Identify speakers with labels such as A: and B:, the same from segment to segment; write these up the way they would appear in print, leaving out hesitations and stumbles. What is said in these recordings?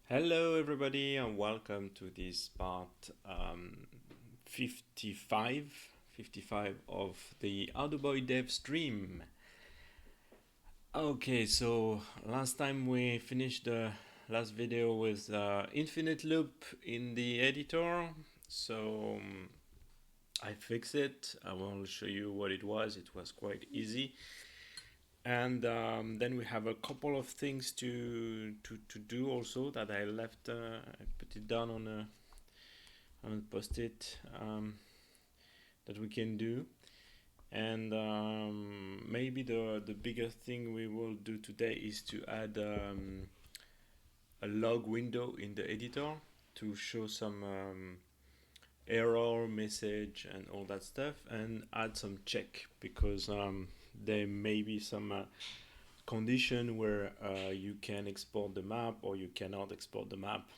A: Hello, everybody, and welcome to this part 55, 55 of the Arduboy dev stream. Okay, so last time we finished the last video with infinite loop in the editor. So I fixed it. I will show you what it was. It was quite easy. And then we have a couple of things to do also that I left. I put it down on a post-it that we can do. And maybe the biggest thing we will do today is to add a log window in the editor to show some error message and all that stuff, and add some check because there may be some condition where you can export the map or you cannot export the map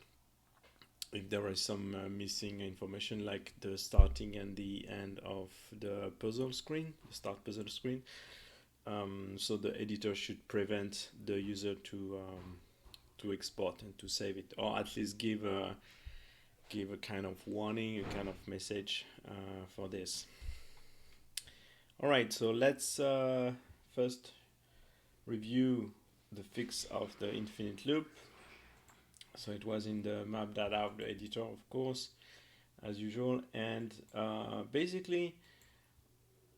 A: if there is some missing information, like the starting and the end of the puzzle screen, the start puzzle screen. So the editor should prevent the user to export and to save it, or at least give a kind of warning, a kind of message for this. All right, so let's first review the fix of the infinite loop. So it was in the map data of the editor, of course, as usual. And basically,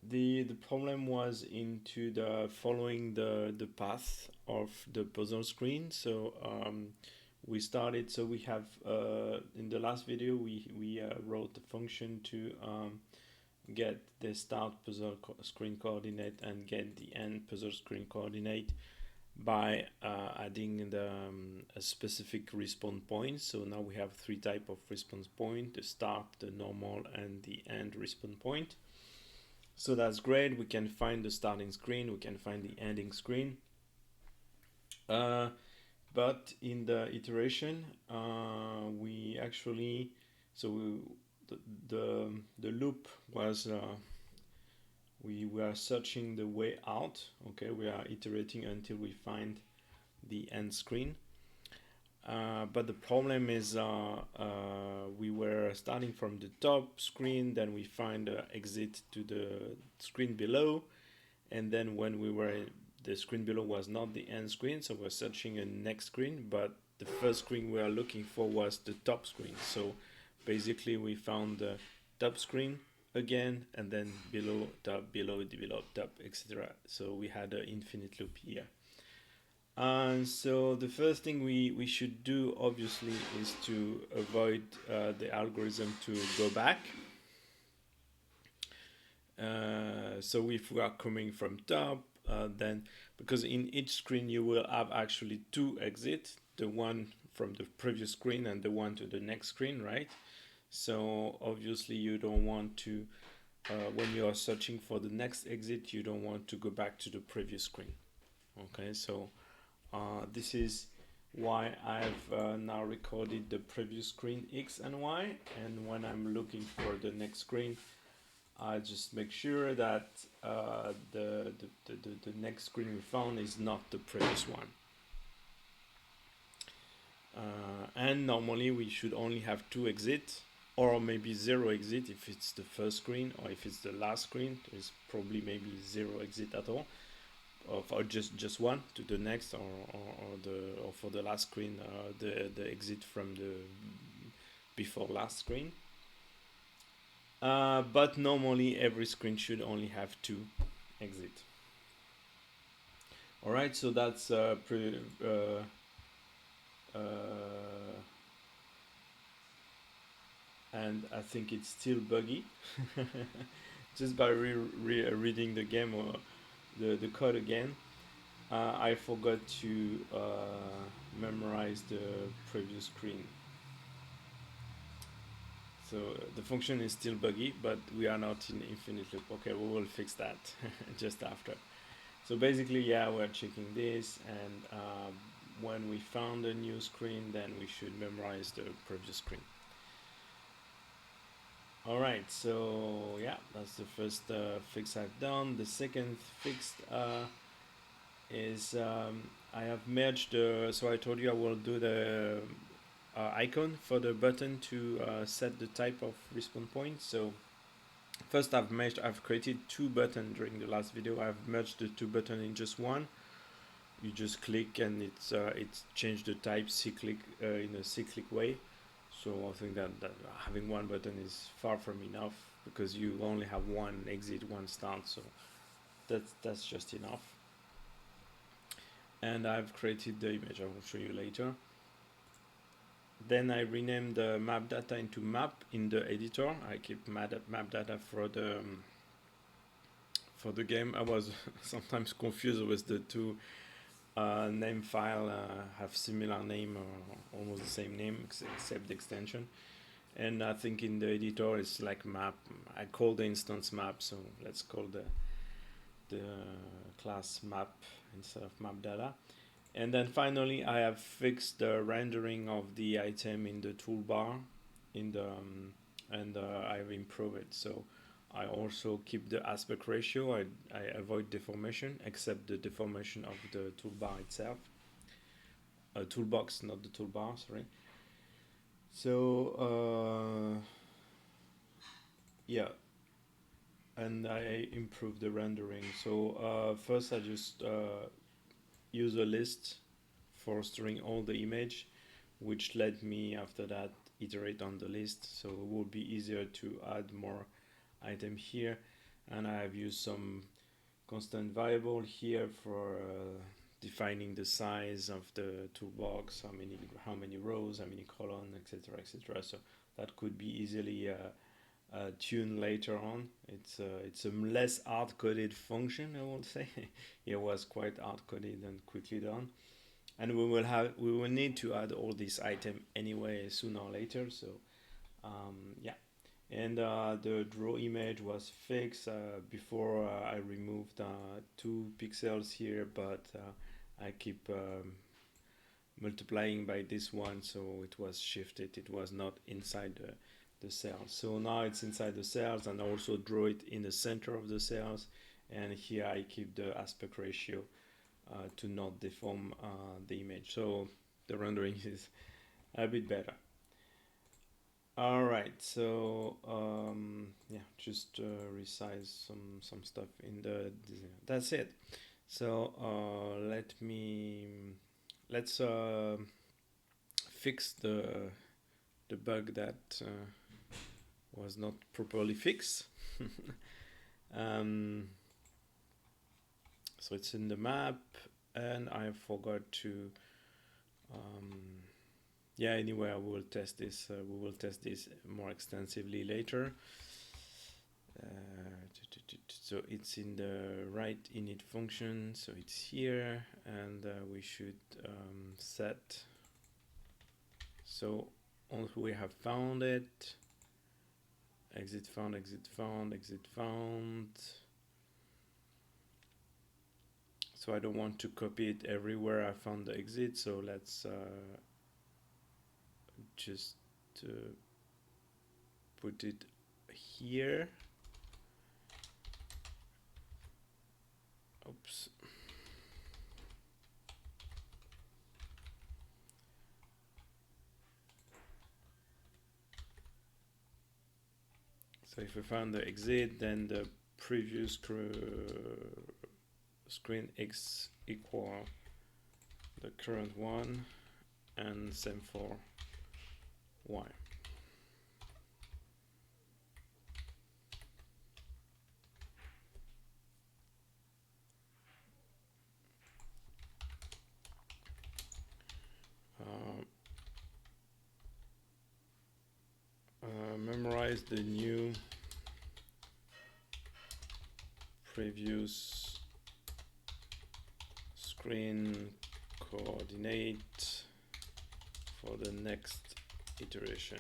A: the problem was into the following the path of the puzzle screen. So we started. So we have in the last video we wrote the function to get the start puzzle screen coordinate and get the end puzzle screen coordinate by adding a specific respawn point. So now we have three type of respawn point: the start, the normal, and the end respawn point. So that's great. We can find the starting screen, we can find the ending screen. But in the iteration, we actually the loop was we were searching the way out. Okay, we are iterating until we find the end screen. But the problem is we were starting from the top screen, then we find the exit to the screen below, and then when the screen below was not the end screen, so we're searching a next screen, but the first screen we are looking for was the top screen. So basically we found the top screen again, and then below, top, etc. So we had an infinite loop here. And so the first thing we should do, obviously, is to avoid the algorithm to go back. So if we are coming from top, then because in each screen you will have actually two exits, the one from the previous screen and the one to the next screen, right? So obviously you don't want to, when you are searching for the next exit, you don't want to go back to the previous screen. Okay, so this is why I've now recorded the previous screen X and Y, and when I'm looking for the next screen, I just make sure that the next screen we found is not the previous one. And normally we should only have two exits, or maybe zero exit if it's the first screen, or if it's the last screen, there's probably maybe zero exit at all, or just one to the next, or for the last screen, the exit from the before last screen. But normally every screen should only have two exits. All right, so that's pretty. And I think it's still buggy. Just by reading the game or the code again, I forgot to memorize the previous screen. So the function is still buggy, but we are not in infinite loop. Okay, we will fix that just after. So basically, yeah, we're checking this, and when we found a new screen, then we should memorize the previous screen. All right, so yeah, that's the first fix I've done. The second fix is I have merged so I told you I will do the icon for the button to set the type of respawn point. So first I've created two buttons during the last video. I've merged the two buttons in just one. You just click and it's changed the type cyclic in a cyclic way. So I think that having one button is far from enough, because you only have one exit, one start, so that's just enough. And I've created the image, I will show you later. Then I renamed the map data into map in the editor. I keep map data for the game. I was sometimes confused with the two name file, have similar name or almost the same name except the extension. And I think in the editor it's like map. I call the instance map, so let's call the class map instead of map data. And then finally I have fixed the rendering of the item in the toolbar and I've improved it. So I also keep the aspect ratio. I avoid deformation, except the deformation of the toolbar itself. Toolbox, not the toolbar, sorry. So yeah, and I improve the rendering. So first I just use a list for storing all the image, which let me after that iterate on the list, so it will be easier to add more item here. And I have used some constant variable here for defining the size of the toolbox, how many rows, how many columns, etc., etc. So that could be easily tuned later on. It's a less hard-coded function, I would say. It was quite hard-coded and quickly done. And we will need to add all these items anyway sooner or later. So yeah. And the draw image was fixed before. I removed 2 pixels here, but I keep multiplying by this one, so it was shifted. It was not inside the cells. So now it's inside the cells, and also draw it in the center of the cells. And here I keep the aspect ratio to not deform the image. So the rendering is a bit better. Alright, so yeah, just resize some stuff in the design. That's it. So let's fix the bug that was not properly fixed. So it's in the map, and I forgot to yeah, anyway, I will test this. We will test this more extensively later. So it's in the right init function, so it's here, and we should set. So once we have found it, exit found, exit found, exit found. So I don't want to copy it everywhere I found the exit, so let's just put it here. Oops. So if we found the exit, then the previous screen X equal the current one, and same for Y. Memorize the new previous screen coordinate for the next iteration.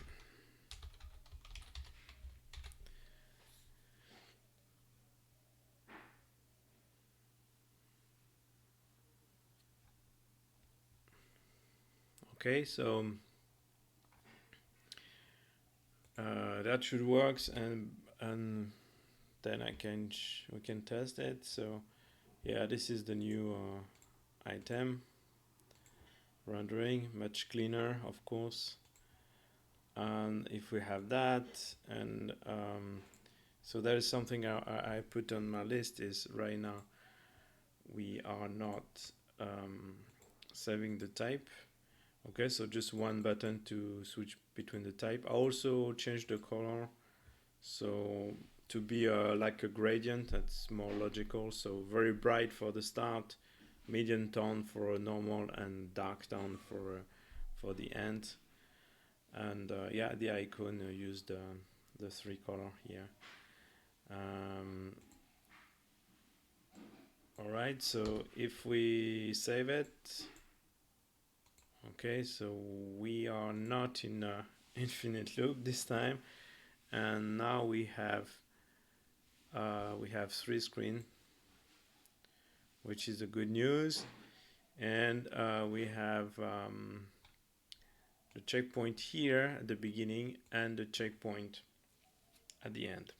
A: Okay, so that should work, and then we can test it. So yeah, this is the new item rendering, much cleaner, of course. And if we have that, and so there is something I put on my list is right now we are not saving the type. Okay, so just one button to switch between the type. I also changed the color, so to be like a gradient, that's more logical. So very bright for the start, medium tone for a normal, and dark tone for the end. And yeah, the icon used the three color here. All right, so if we save it, okay, so we are not in a infinite loop this time, and now we have three screen, which is the good news, and we have the checkpoint here at the beginning and the checkpoint at the end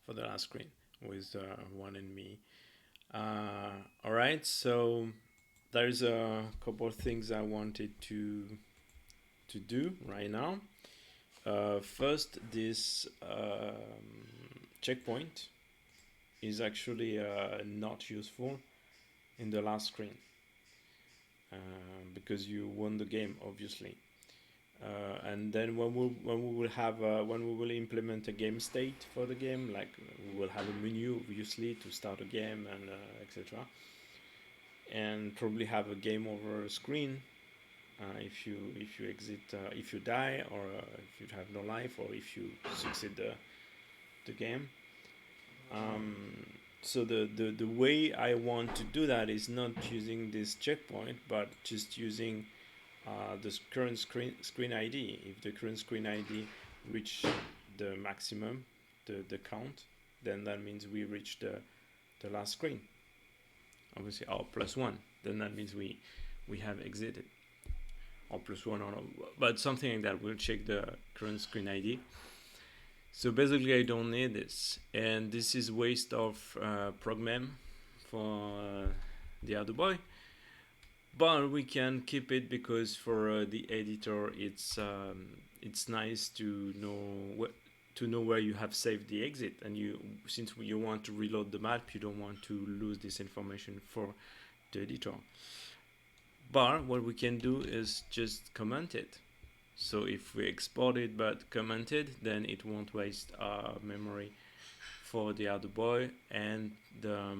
A: for the last screen with one and me. All right, so there's a couple of things I wanted to do right now. First, this checkpoint is actually not useful in the last screen because you won the game, obviously. And then when we will implement a game state for the game, like we will have a menu obviously to start a game and etc. And probably have a game over screen if you exit, if you die, or if you have no life, or if you succeed the game. So the way I want to do that is not using this checkpoint, but just using the current screen ID. If the current screen ID reach the maximum, the count, then that means we reach the last screen. Obviously, or +1, then that means we have exited. Or +1, or but something like that. We'll check the current screen ID. So basically, I don't need this, and this is waste of progmem for the Arduboy. But we can keep it because for the editor, it's nice to know where you have saved the exit, and since you want to reload the map, you don't want to lose this information for the editor. But what we can do is just comment it. So if we export it but comment it, then it won't waste memory for the Arduboy, and the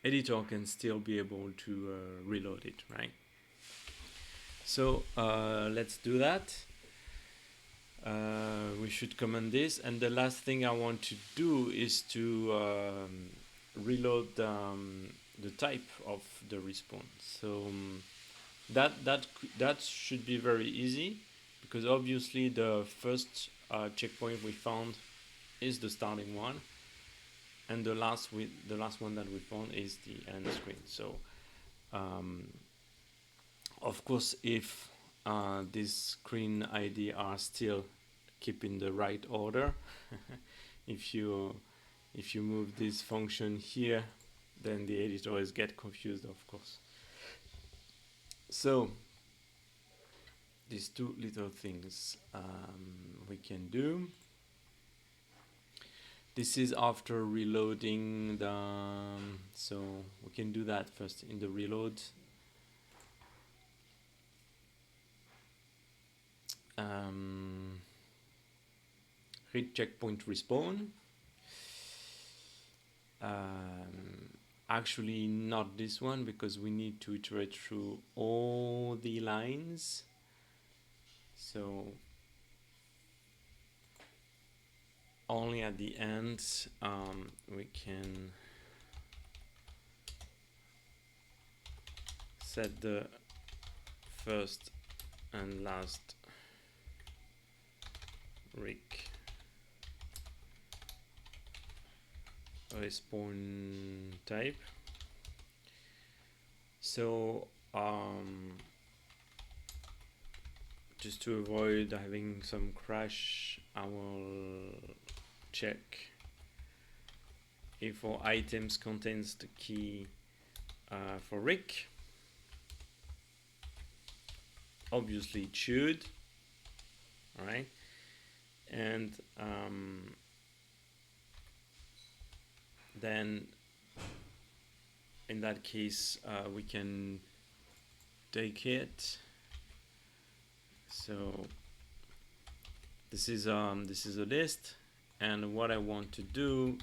A: editor can still be able to reload it, right? So let's do that. We should comment this, and the last thing I want to do is to reload the type of the response. So that should be very easy, because obviously the first checkpoint we found is the starting one, and the last one that we found is the end screen. So of course, if this screen ID are still keep in the right order, if you move this function here, then the editor is get confused, of course. So these two little things we can do. This is after reloading so we can do that first in the reload. Read checkpoint respawn. Actually not this one, because we need to iterate through all the lines. So only at the end we can set the first and last Rick respawn type. So just to avoid having some crash, I will check if our items contains the key for Rick. obviously it should. All right, and then in that case we can take it. So this is a list, and what I want to do,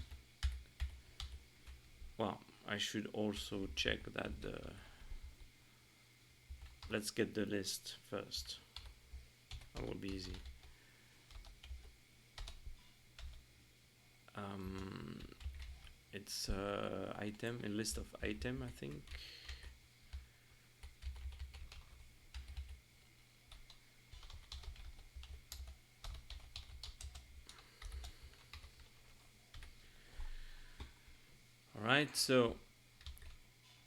A: well, I should also check that let's get the list first. That will be easy. It's item, a list of item, I think. All right, so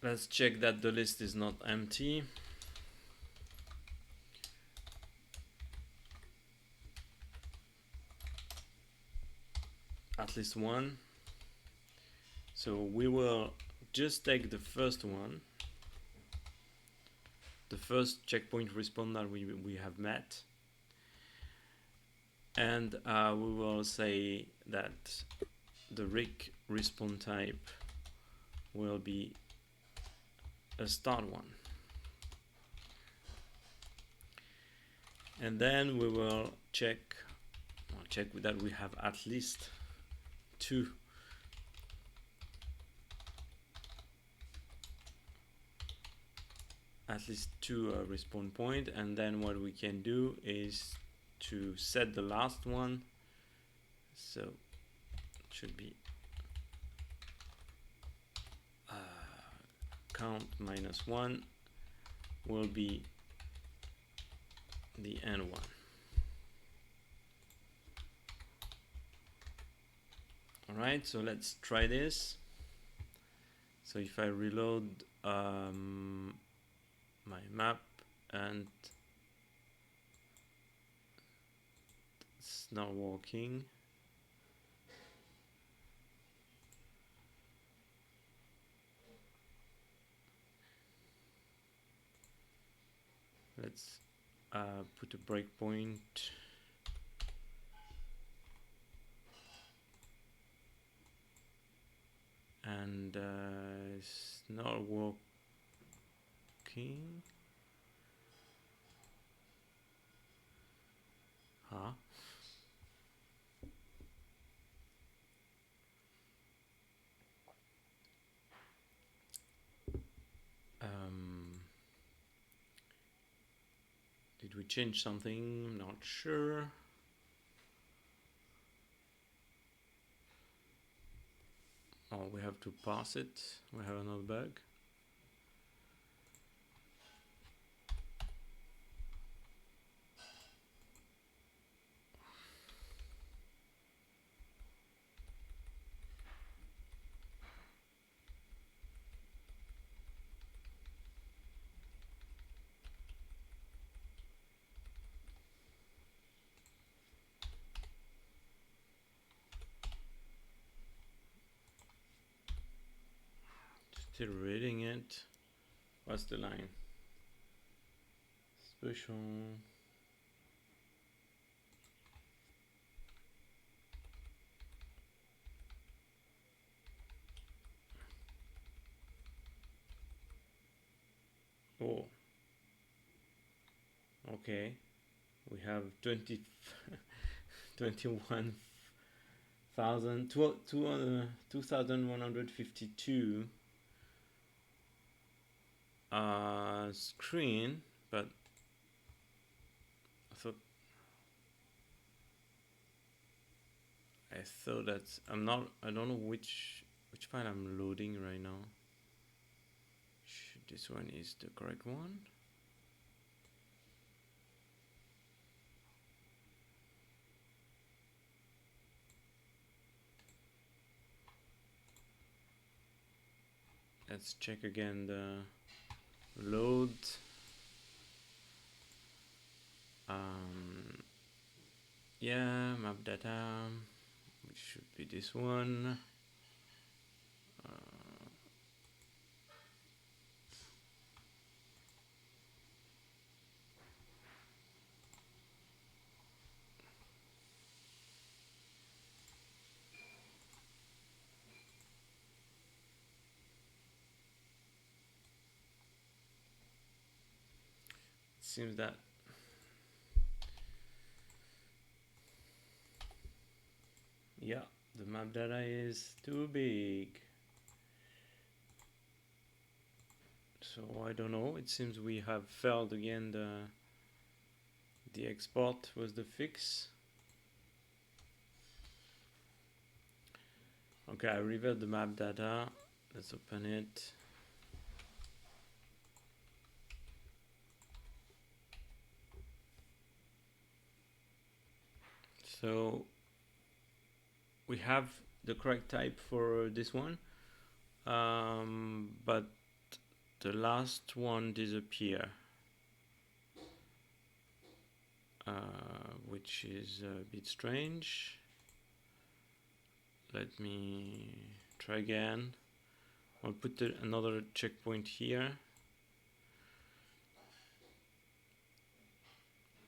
A: let's check that the list is not empty. At least one. So we will just take the first one, the first checkpoint response that we have met, and we will say that the rig response type will be a start one, and then we will check that we have at least two respawn point, and then what we can do is to set the last one. So it should be count -1 will be the end one. All right, so let's try this. So if I reload my map, and it's not working. Let's put a breakpoint. And it's not working. Huh? Did we change something? Not sure. Oh, we have to pass it. We have another bug. Still reading it. What's the line? Special. Oh. Okay. We have 2152 screen, but I thought that I don't know which file I'm loading right now. This one is the correct one. Let's check again the load. Yeah, map data, which should be this one. seems that yeah, the map data is too big. So I don't know, it seems we have failed again. The export was the fix. Okay, I revert the map data. Let's open it. So we have the correct type for this one, but the last one disappear, which is a bit strange. Let me try again. I'll put another checkpoint here,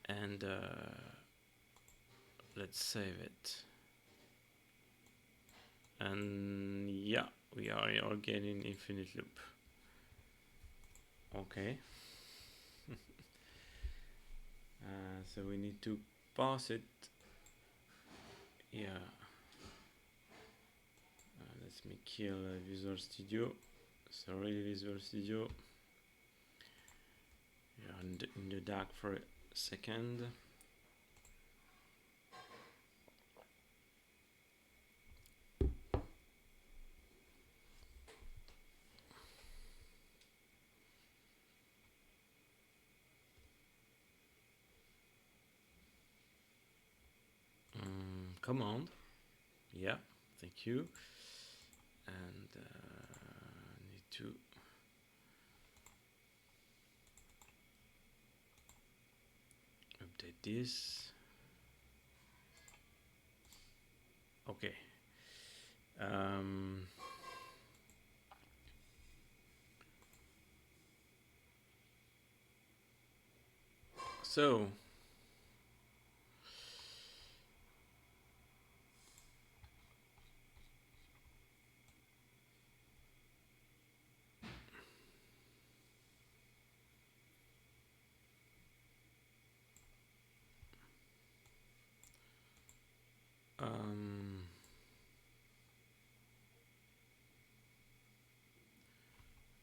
A: and let's save it. And yeah, we are again in infinite loop. Okay. So we need to pass it. Yeah. Let me kill Visual Studio. Sorry, Visual Studio. Yeah, in the dark for a second. Command. Yeah, thank you. And need to update this. Okay. So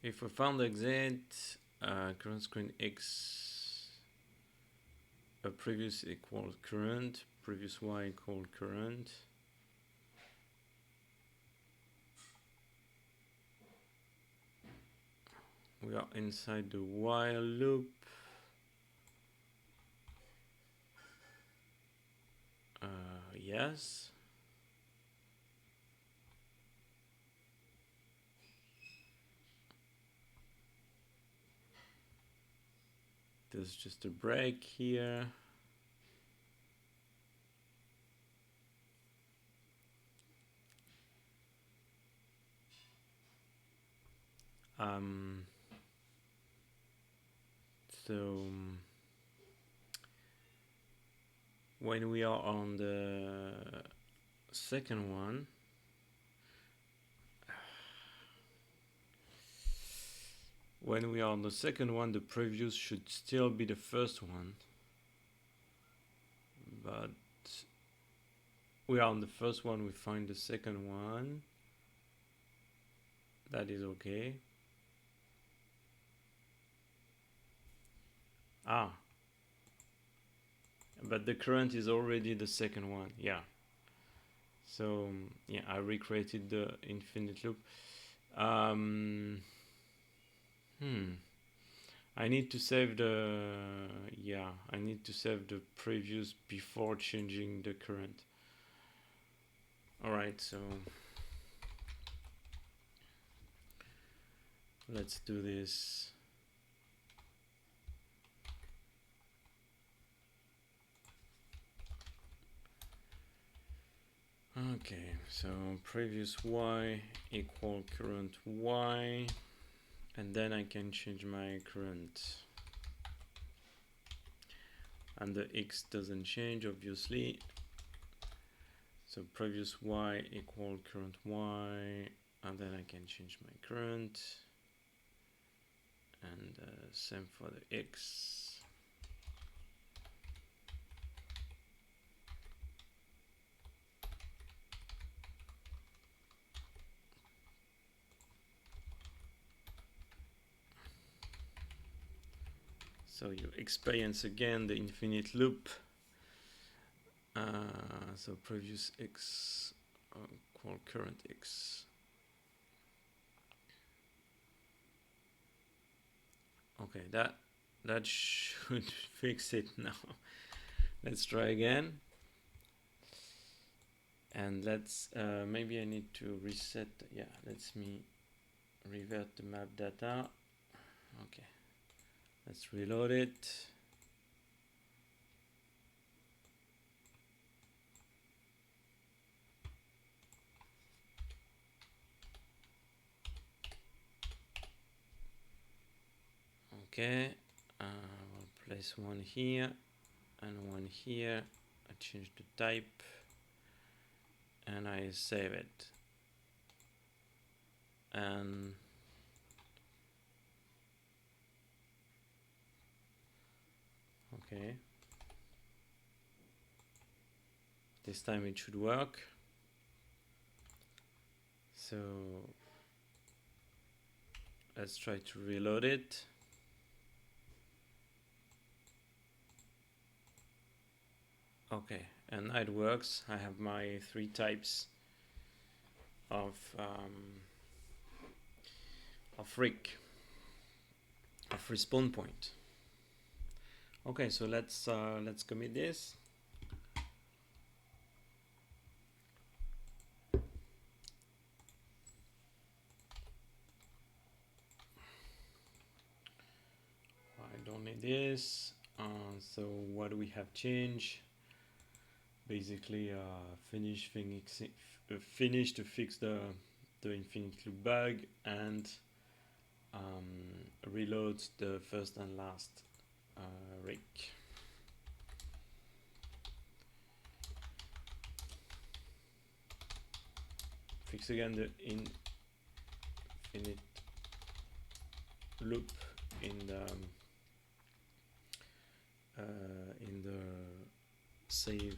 A: if we found the exit, current screen X, a previous equals current, previous Y equal current. We are inside the while loop. Yes. There's just a break here. So when we are on the second one, the previous should still be the first one, but we are on the first one, we find the second one. That is okay. But the current is already the second one, yeah. So yeah, I recreated the infinite loop. I need to save I need to save the previous before changing the current. Alright, so let's do this. Okay, so previous Y equal current Y, and then I can change my current. And the X doesn't change, obviously. So previous Y equal current Y, and then I can change my current. And same for the X. So you experience again the infinite loop. So previous x equal current x. Okay, that should fix it now. Let's try again. And let's maybe I need to reset. Yeah, let's me revert the map data. Okay, let's reload it. Okay, we'll place one here and one here. I change the type and I save it. And okay, this time it should work. So let's try to reload it. Okay, and it works. I have my 3 types of respawn point. Okay, so let's commit this. I don't need this. So what do we have changed? Basically, finish to fix the infinite loop bug and reload the first and last rig. Fix again the infinite loop in the save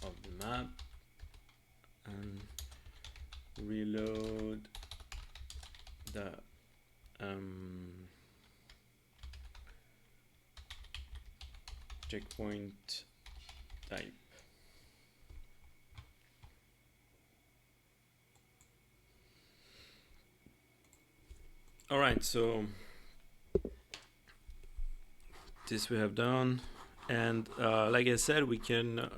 A: of the map and reload the checkpoint type. All right, so this we have done, and like I said, we can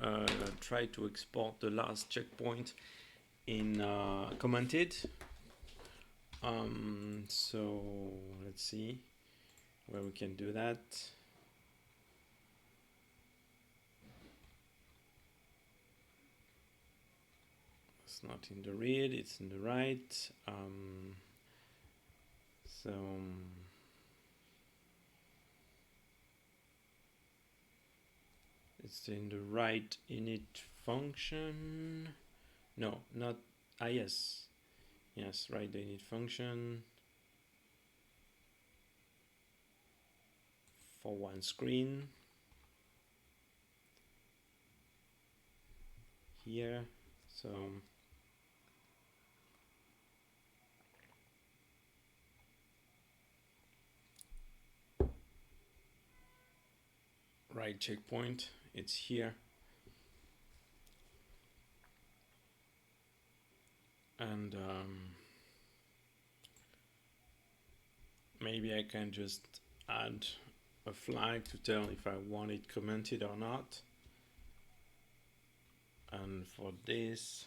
A: try to export the last checkpoint in commented. So let's see where we can do that. It's not in the read, it's in the right. So it's in the right init function. No, not yes, right, the init function for one screen here. So right checkpoint, it's here, and maybe I can just add a flag to tell if I want it commented or not. And for this,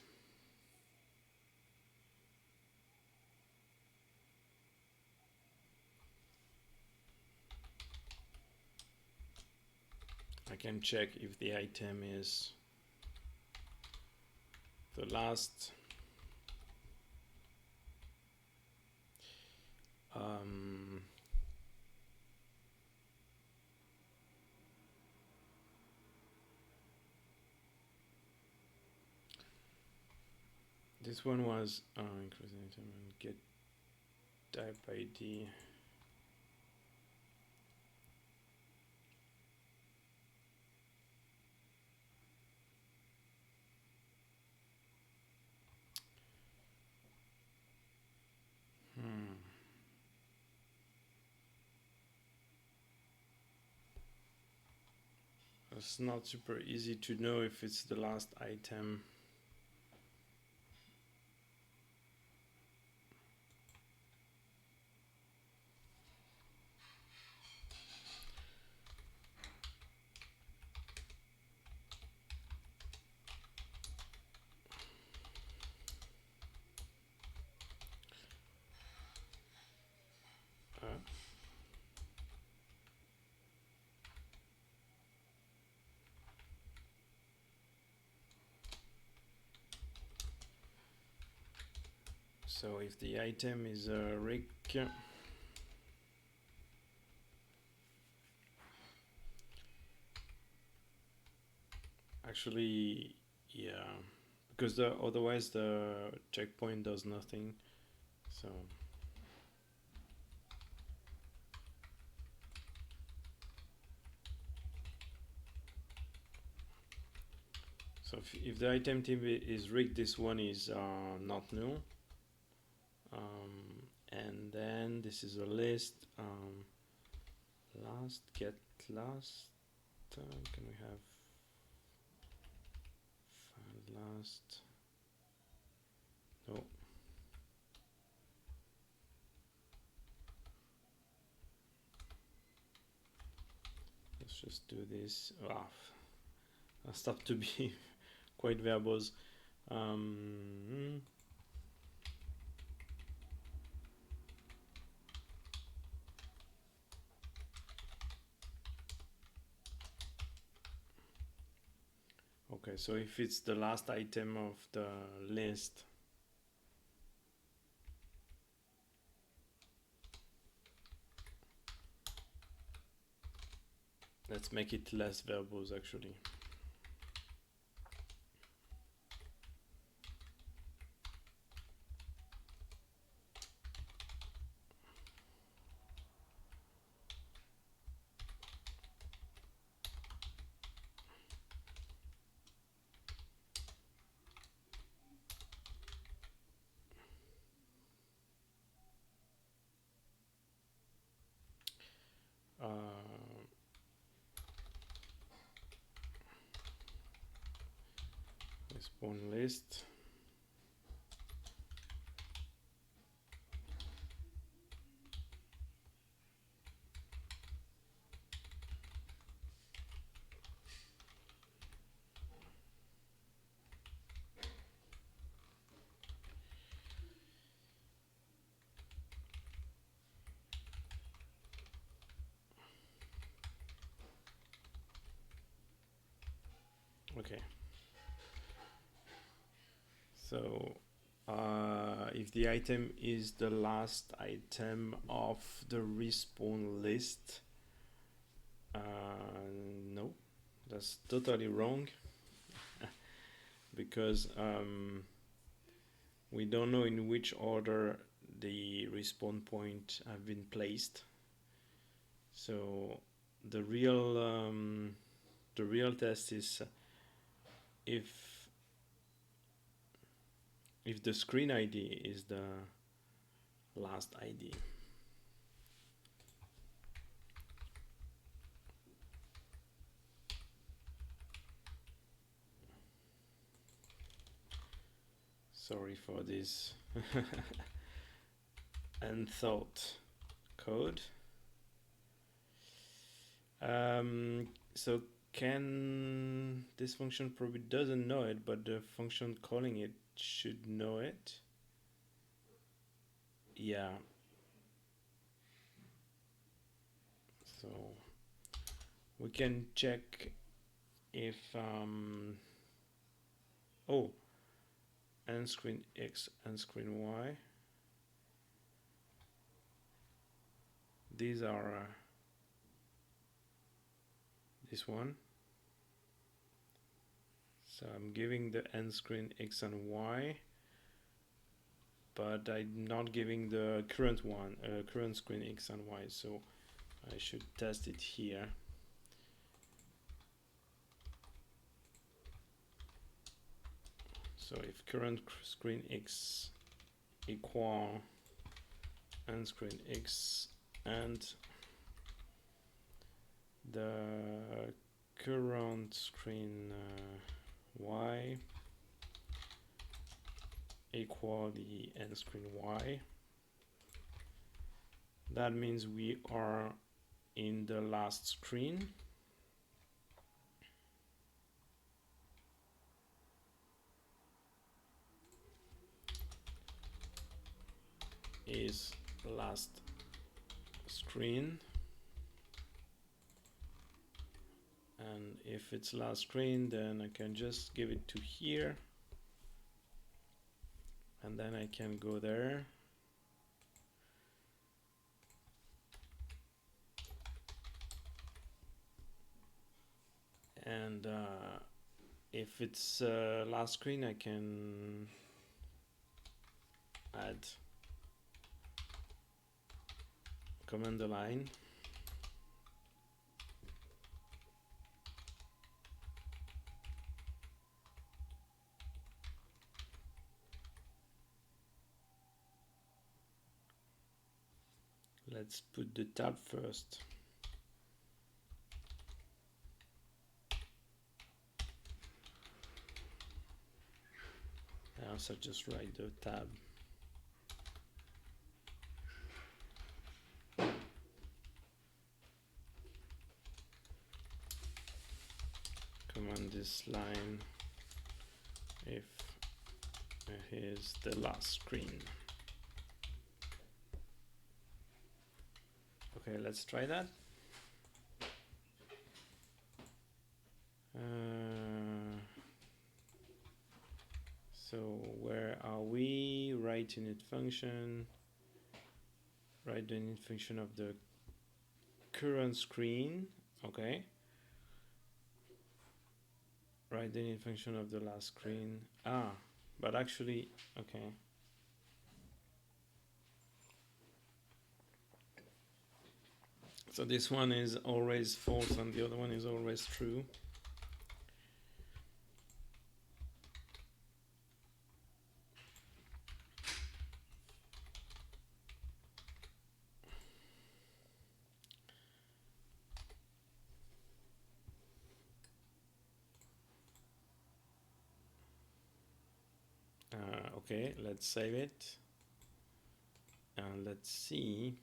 A: I can check if the item is the last this one was increasing item and get type ID. It's not super easy to know if it's the last item. So if the item is a rig, actually, yeah, because otherwise the checkpoint does nothing. So if the item team is rigged, this one is not null. And then this is a list. Last get last. Can we have find last? No. Let's just do this. I start to be quite verbose. Okay, so if it's the last item of the list, let's make it less verbose actually. Spawn list. Okay. So if the item is the last item of the respawn list, no, that's totally wrong because we don't know in which order the respawn point have been placed. So the real test is if the screen ID is the last ID. Sorry for this unthought code. So this function probably doesn't know it, but the function calling it should know it. Yeah. So we can check if oh, end screen X and screen Y. These are this one. So I'm giving the end screen X and Y, but I'm not giving the current one, current screen X and Y. So I should test it here. So if current screen X equal end screen X and the current screen Y equal the end screen Y. That means we are in the last screen. Is last screen, and if it's last screen, then I can just give it to here, and then I can go there and if it's last screen, I can add command line. Let's put the tab first. I also just write the tab. Command this line if here's the last screen. Okay, let's try that. So where are we? Write init function. Write the init function of the current screen. Okay. Write the init function of the last screen. But actually, okay. So this one is always false and the other one is always true. Okay, let's save it. And let's see.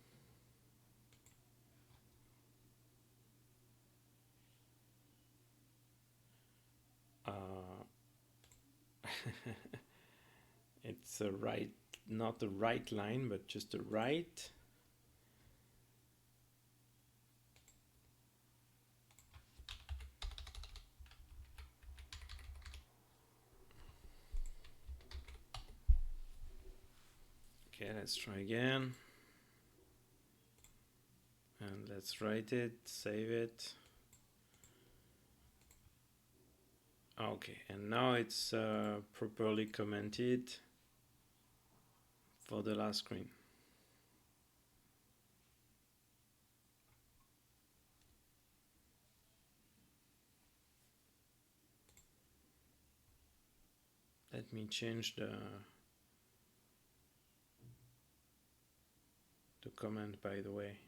A: It's a right, not a right line, but just a right. Okay, let's try again. And let's write it, save it. Okay, and now it's properly commented for the last screen. Let me change the comment, by the way.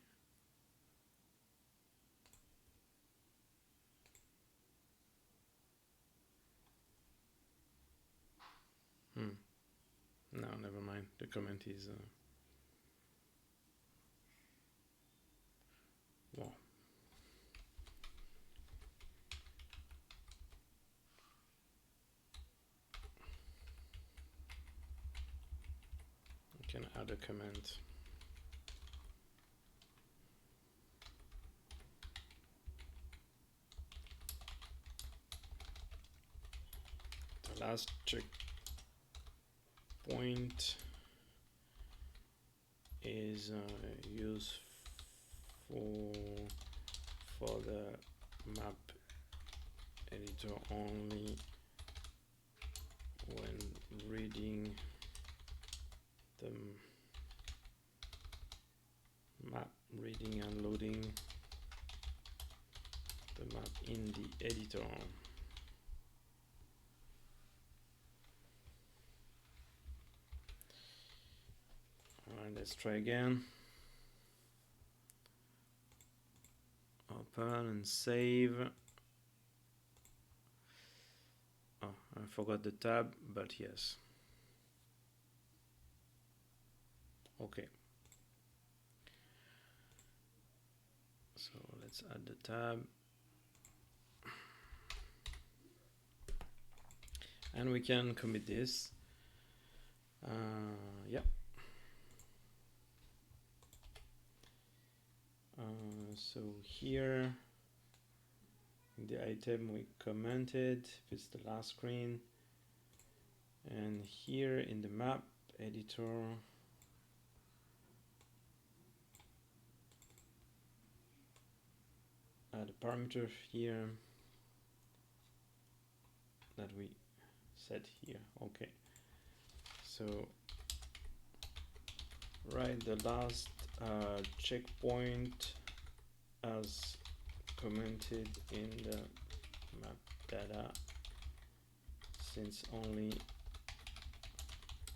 A: No, never mind. The comment is well. You can add a comment. The last checkpoint is useful for the map editor only when reading the map, reading and loading the map in the editor. Alright, let's try again. Open and save. I forgot the tab, but yes. Okay. So let's add the tab. And we can commit this. Yeah. So here in the item we commented, if it's the last screen. And here in the map editor, add a parameter here that we set here. Okay. So write the last checkpoint as commented in the map data, since only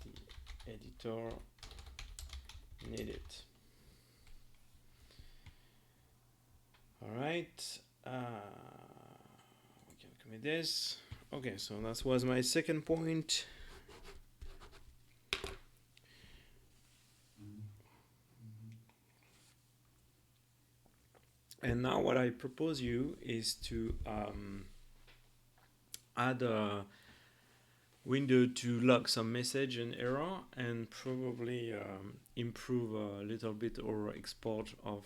A: the editor need it. All right, we can commit this. Okay, so that was my second point. And now what I propose you is to add a window to log some message and error, and probably improve a little bit or export of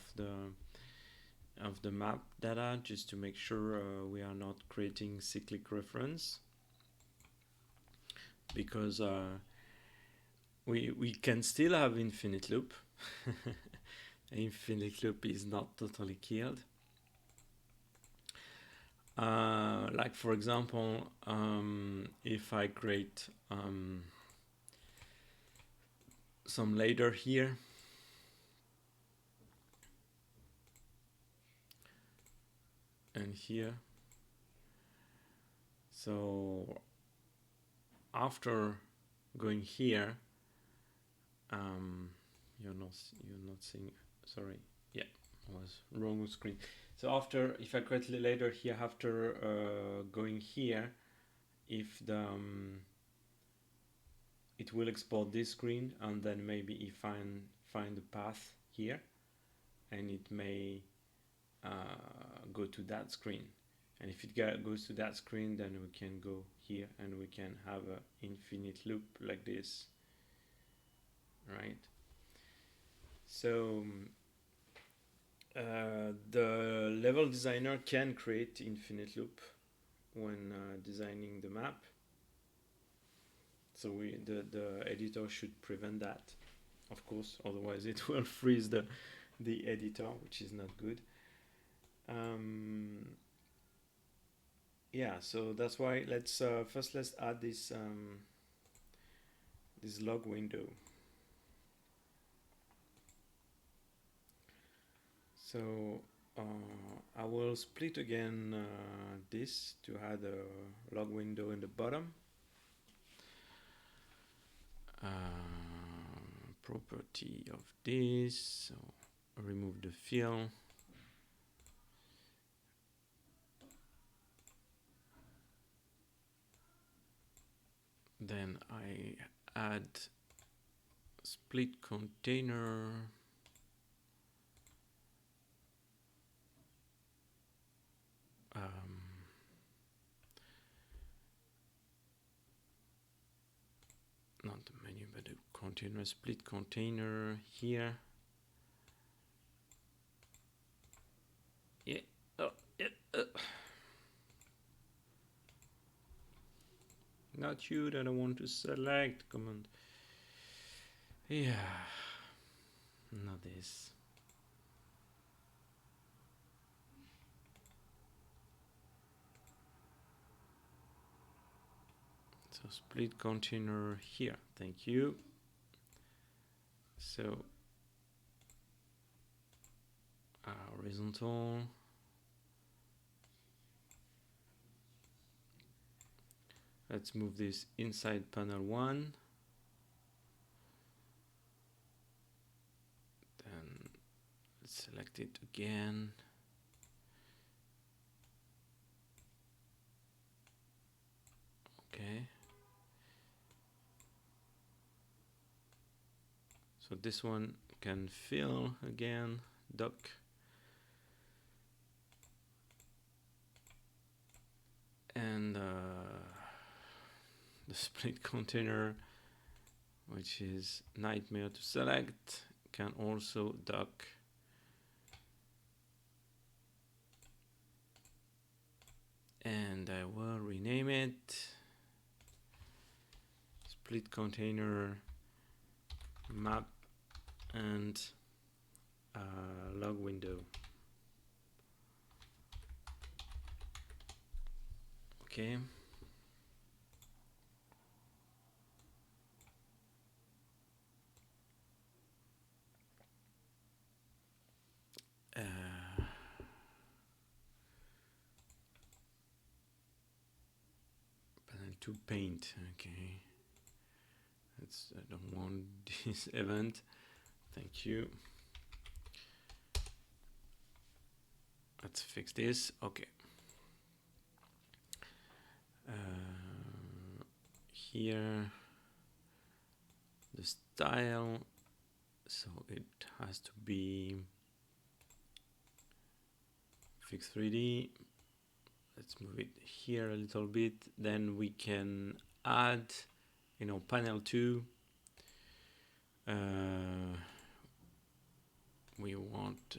A: the map data, just to make sure we are not creating cyclic reference, because we can still have infinite loop. Infinite loop is not totally killed. Like for example, if I create some ladder here, and here, so after going here, you're not seeing, sorry, yeah, I was wrong screen. So after, if I create a ladder here, after going here, if the it will export this screen, and then maybe if I find the path here, and it may go to that screen. And if it goes to that screen, then we can go here and we can have an infinite loop like this, right? So the level designer can create infinite loop when designing the map. So the editor should prevent that, of course, otherwise it will freeze the editor, which is not good. Yeah, so that's why let's first let's add this this log window. So I will split again this to add a log window in the bottom. Property of this, so remove the fill. Then I add split container. Not the menu, but the container, split container here. Yeah. Oh, yeah. Not you that I want to select command. Yeah. Not this. So split container here. Thank you. So horizontal. Let's move this inside panel 1. Then let's select it again. Okay. So this one can fill again, dock. And the split container, which is nightmare to select, can also dock. And I will rename it split container map and log window. Okay. Panel to paint. Okay. I don't want this event. Thank you. Let's fix this. Okay. Here, the style. So it has to be fix 3D. Let's move it here a little bit. Then we can add, panel 2. We want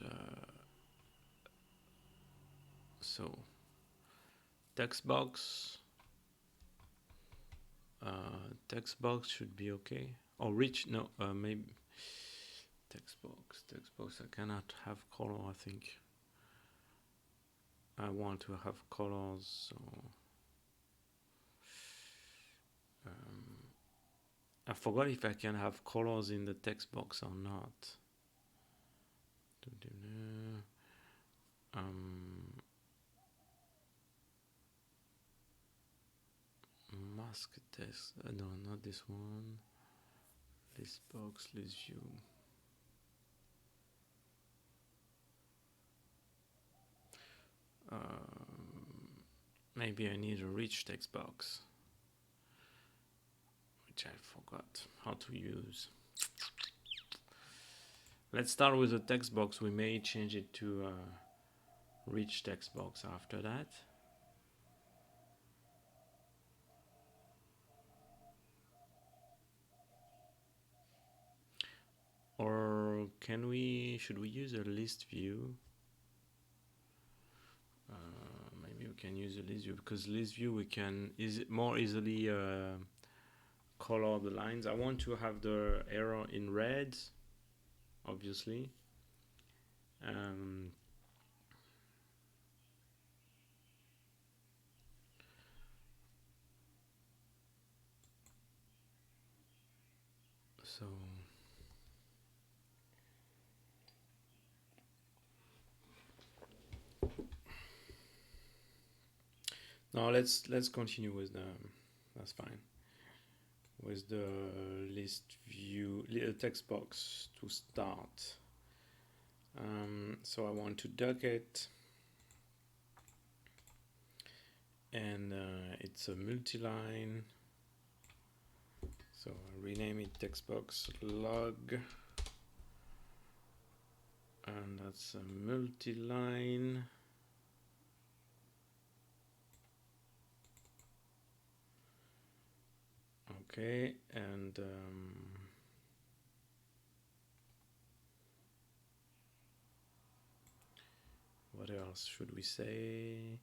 A: so text box. Text box should be okay. Or rich? No, maybe text box. Text box. I cannot have color. I think I want to have colors. So I forgot if I can have colors in the text box or not. Mask text. No, not this one. List box, list view. Maybe I need a rich text box, which I forgot how to use. Let's start with the text box. We may change it to a rich text box after that. Or should we use a list view? Maybe we can use a list view, because list view we can more easily color the lines. I want to have the arrow in red, obviously. So now let's continue with the, that's fine, with the list view text box to start. So I want to dock it, and it's a multi-line, so I rename it text box log, and that's a multi-line. Okay, and what else should we say?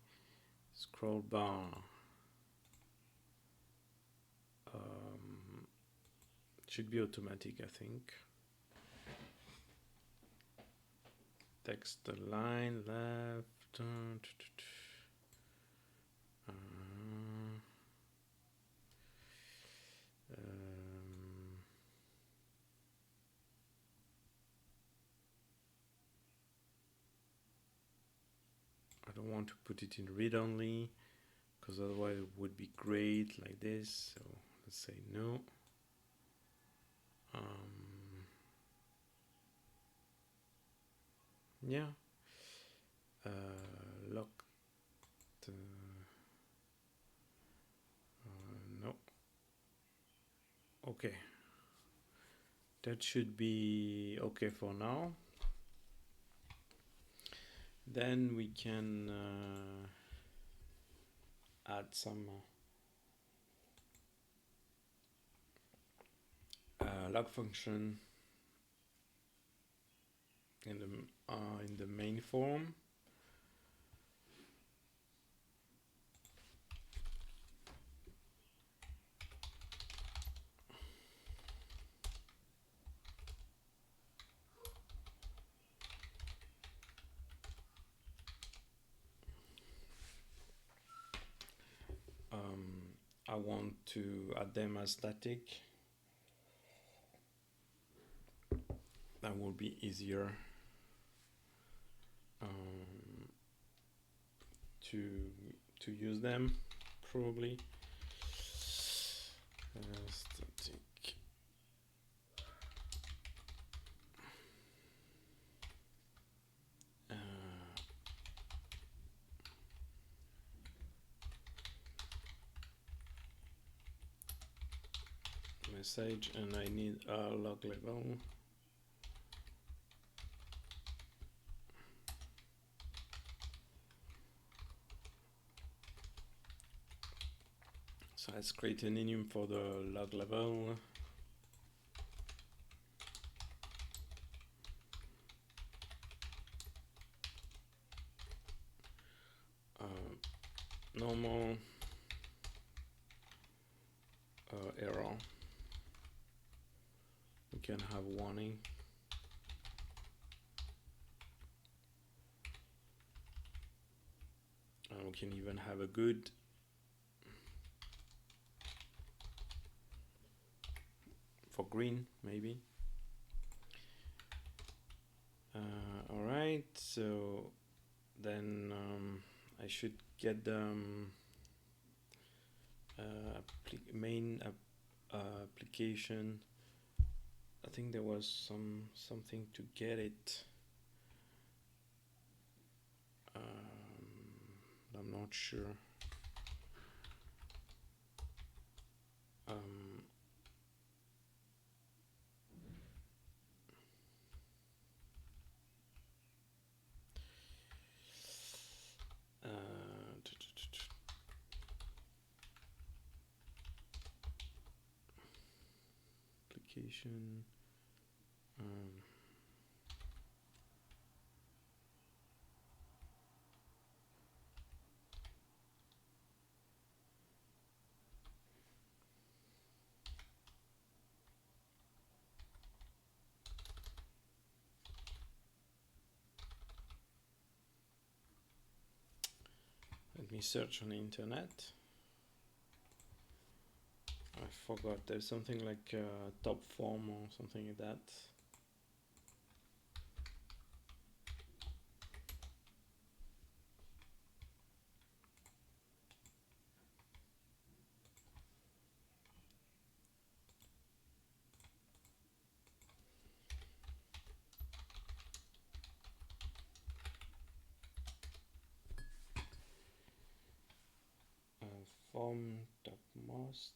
A: Scroll bar. Should be automatic, I think. Text line left. I don't want to put it in read only, because otherwise it would be great like this. So let's say no. Yeah. Locked. Okay, that should be okay for now. Then we can add some log function in the main form. I want to add them as static. That will be easier to use them, probably. Static. Message, and I need a log level. So let's create an enum for the log level. Normal error. We can have warning. We can even have a good. For green, maybe. All right, so then I should get the main application. I think there was something to get it. I'm not sure. Application. Let me search on the internet. I forgot, there's something like top form or something like that. Form topmost.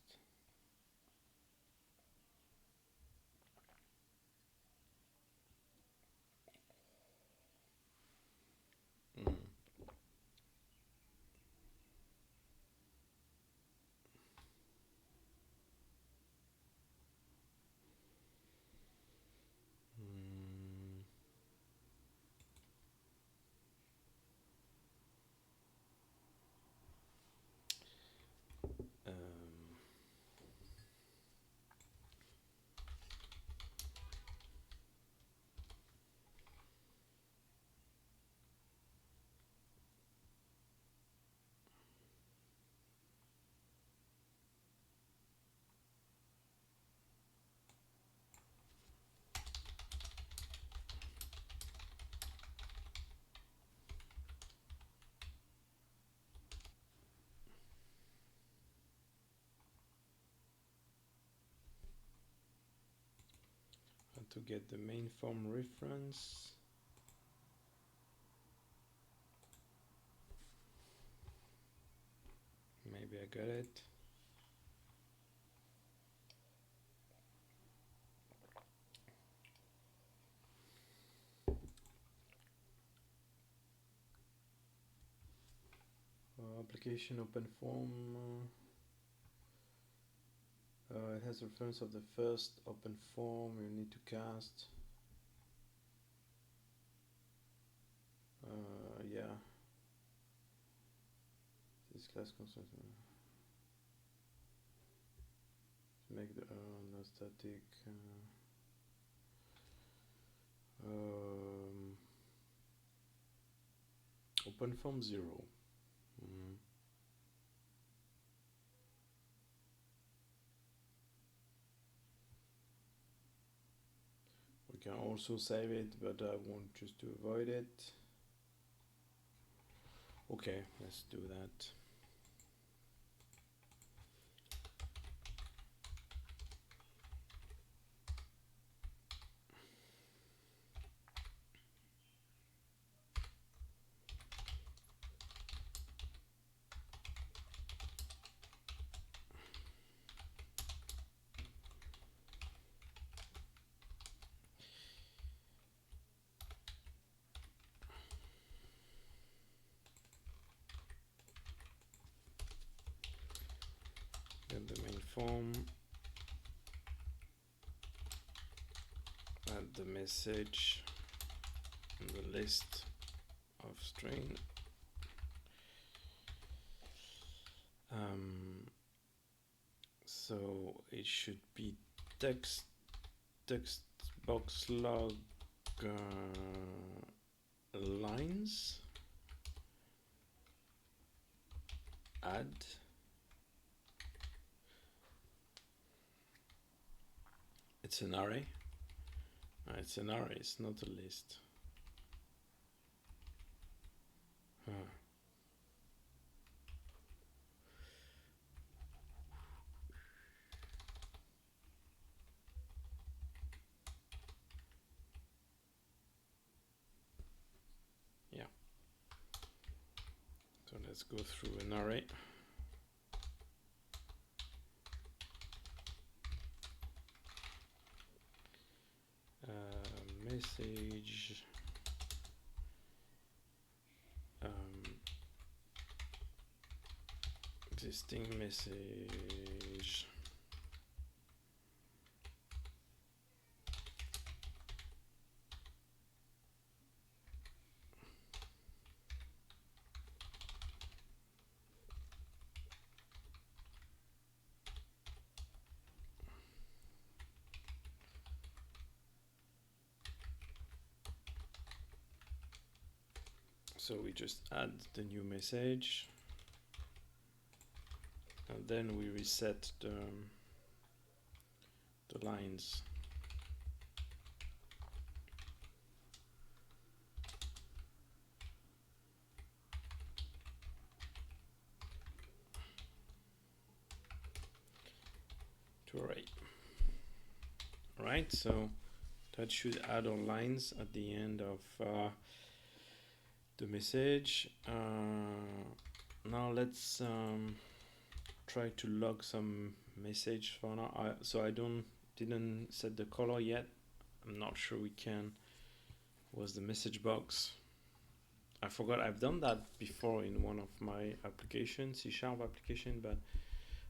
A: To get the main form reference. Maybe I got it. application open form. It has reference of the first open form you need to cast. Yeah. This class constants make the no static. Open form 0. We can also save it, but I want just to avoid it. Okay, let's do that. Get the main form, add the message and the list of string. So it should be text box log lines, add. It's an array. It's an array, it's not a list. Yeah. So let's go through an array. Message existing message so we just add the new message and then we reset the lines. To array. Right, so that should add all lines at the end of the message. Now let's try to log some message for now. So I didn't set the color yet. I'm not sure we can. Was the message box? I forgot. I've done that before in one of my applications, C# application, but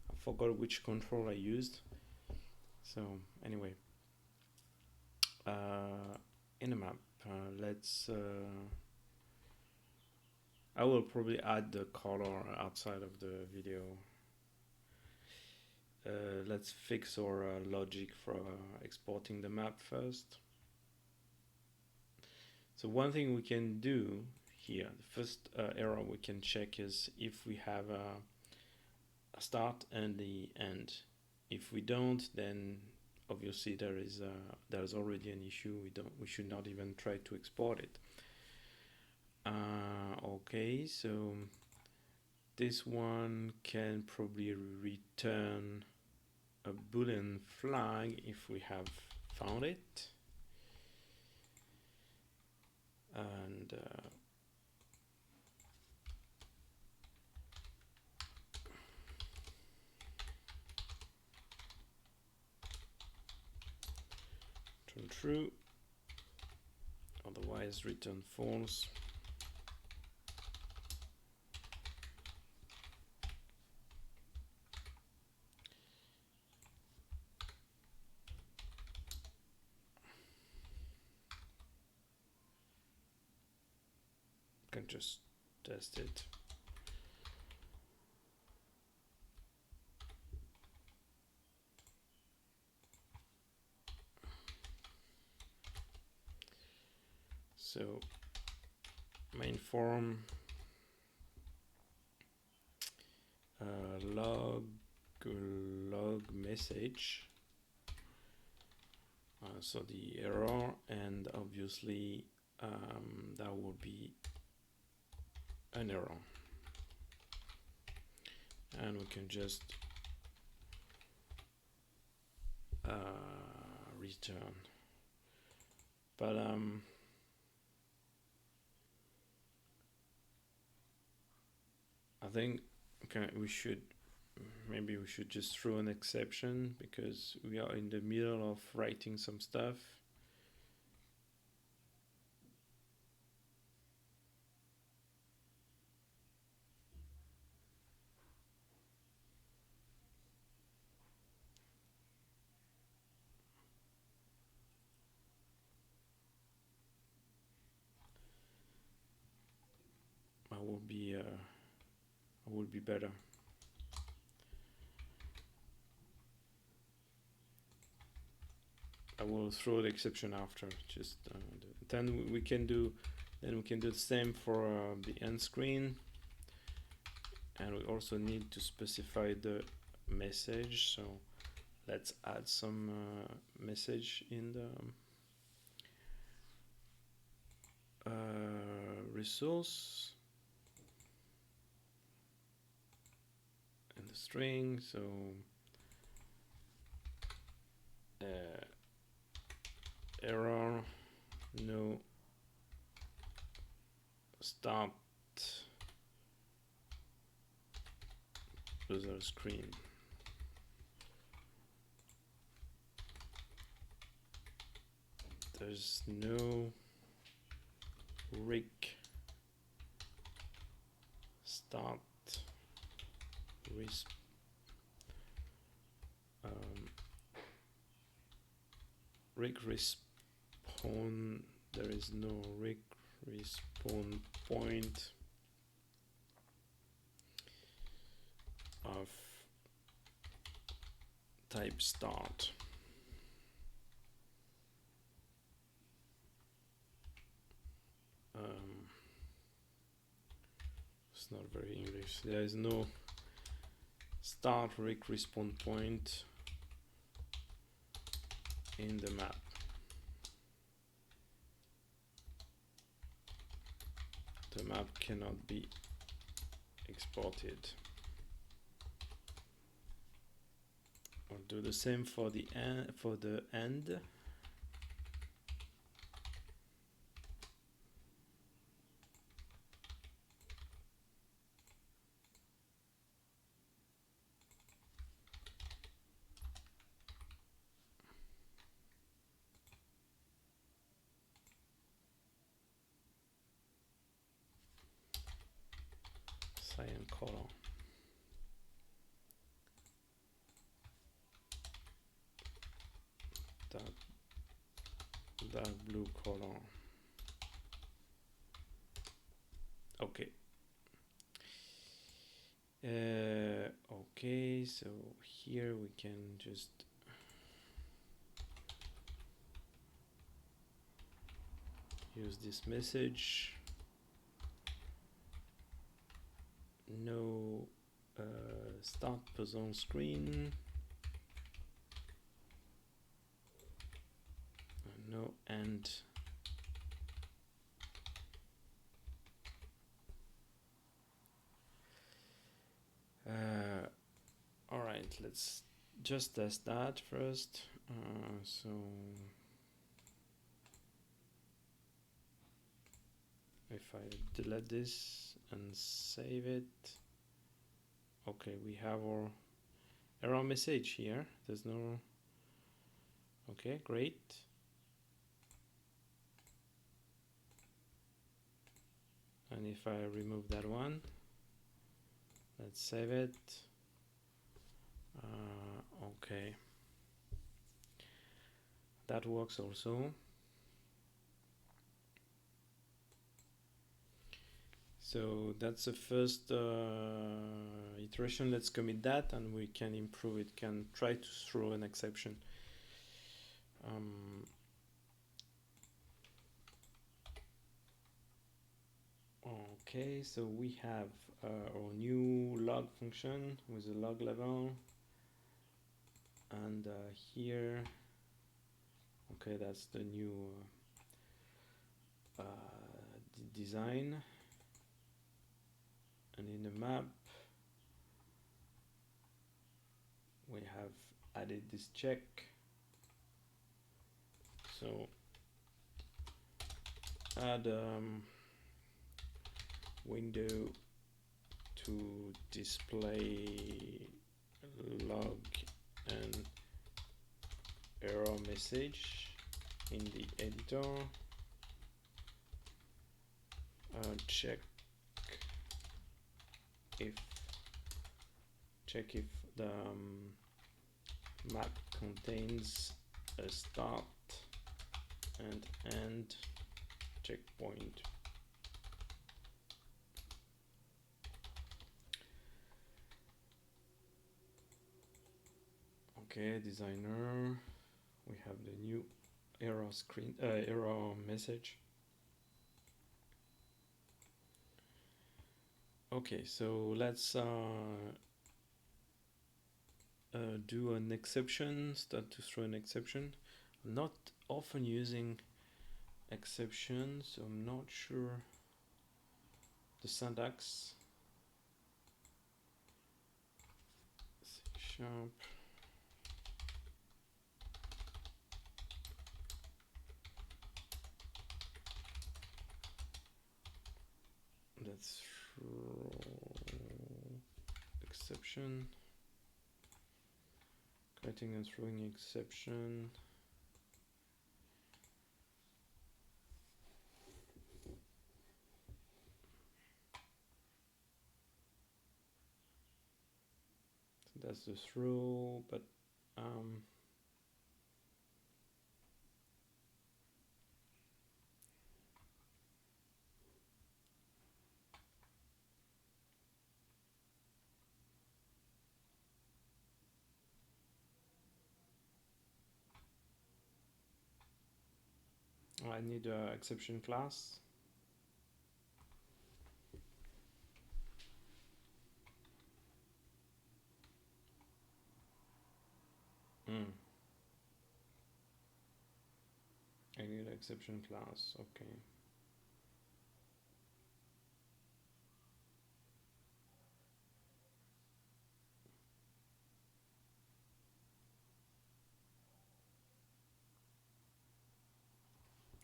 A: I forgot which control I used. So anyway, in a map, let's. I will probably add the color outside of the video. Let's fix our logic for exporting the map first. So one thing we can do here, the first error we can check is if we have a start and the end. If we don't, then obviously there's already an issue. We should not even try to export it. Okay, so this one can probably return a Boolean flag if we have found it. And turn true, otherwise return false. can just test it. So main form, log message, so the error, and obviously that would be an error, and we can just return. But I think maybe we should just throw an exception, because we are in the middle of writing some stuff. I will be better. I will throw the exception after. Just then we can do the same for the end screen, and we also need to specify the message. So let's add some message in the resource and the string. So error, no start user screen. There's no rig start rig respawn. There is no rig respawn point of type start. It's not very English. There is no start rig respawn point in the map. The map cannot be exported. I'll do the same for the end. Cyan color. Dark blue color. Okay. Okay, so here we can just use this message. No start person screen. No end. All right, let's just test that first. So if I delete this and save it, okay, we have our error message here. There's no, okay, great. And if I remove that one, let's save it. Okay, that works also. So that's the first iteration. Let's commit that and we can improve it, can try to throw an exception. Okay, so we have our new log function with a log level, and here, okay, that's the new design. And in the map we have added this check. So add window to display log and error message in the editor. Check if the map contains a start and end checkpoint. Okay, designer, we have the new error screen, error message. Okay, so let's do an exception, start to throw an exception. I'm not often using exceptions, so I'm not sure the syntax. C#. Let's throw exception. Creating and throwing exception. So that's the throw, but I need an exception class. I need an exception class, okay.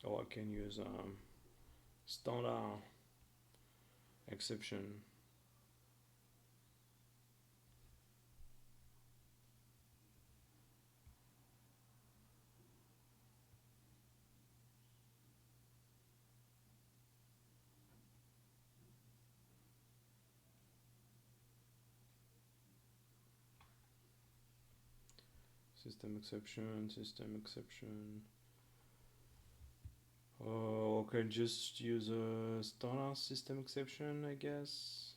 A: Or I can use standard exception. System exception. Oh, okay, just use a standard system exception, I guess.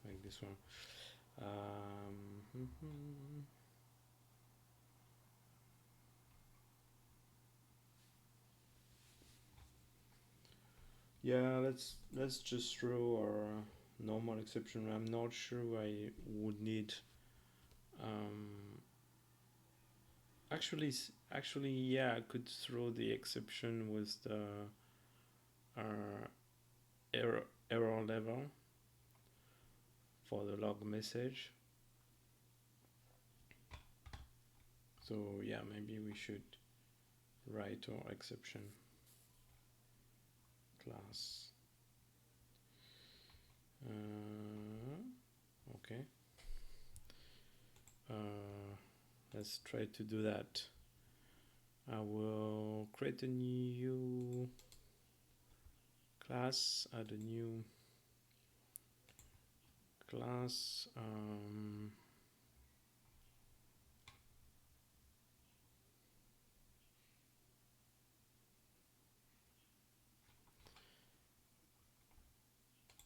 A: Like this one. Yeah, let's just throw our normal exception. I'm not sure I would need actually yeah, I could throw the exception with the error level for the log message. So yeah, maybe we should write our exception class. Okay, let's try to do that. I will create a new class, add a new class.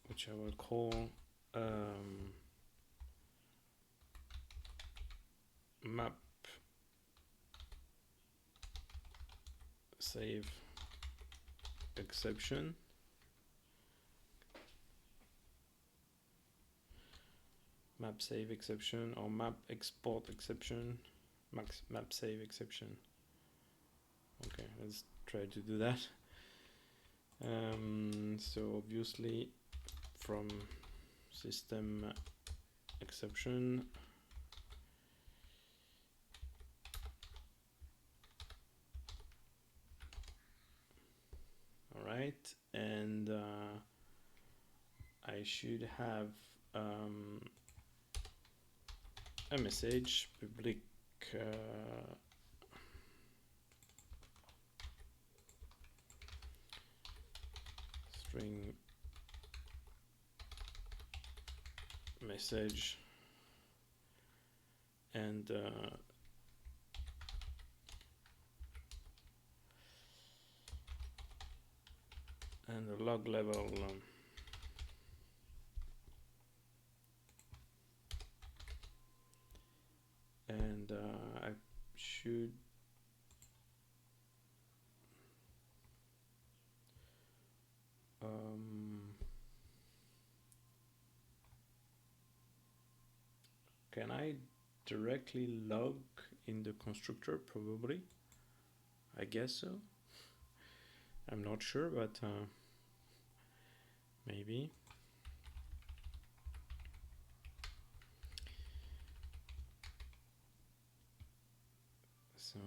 A: Which I will call map save exception. Map save exception or map export exception, map save exception. Okay, let's try to do that. So obviously from system exception, all right, and I should have a message public string message and the log level and I should can I directly log in the constructor? Probably, I guess so. I'm not sure, but maybe. So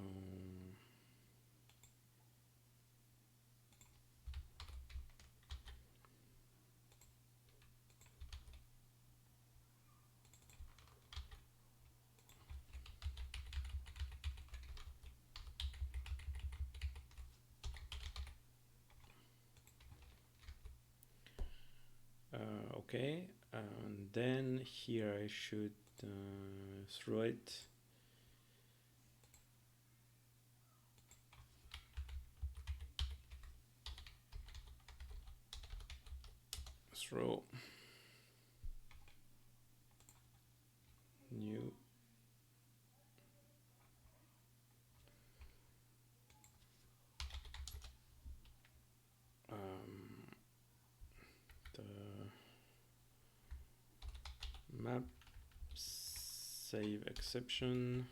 A: okay, and then here I should throw it throw new the map save exception,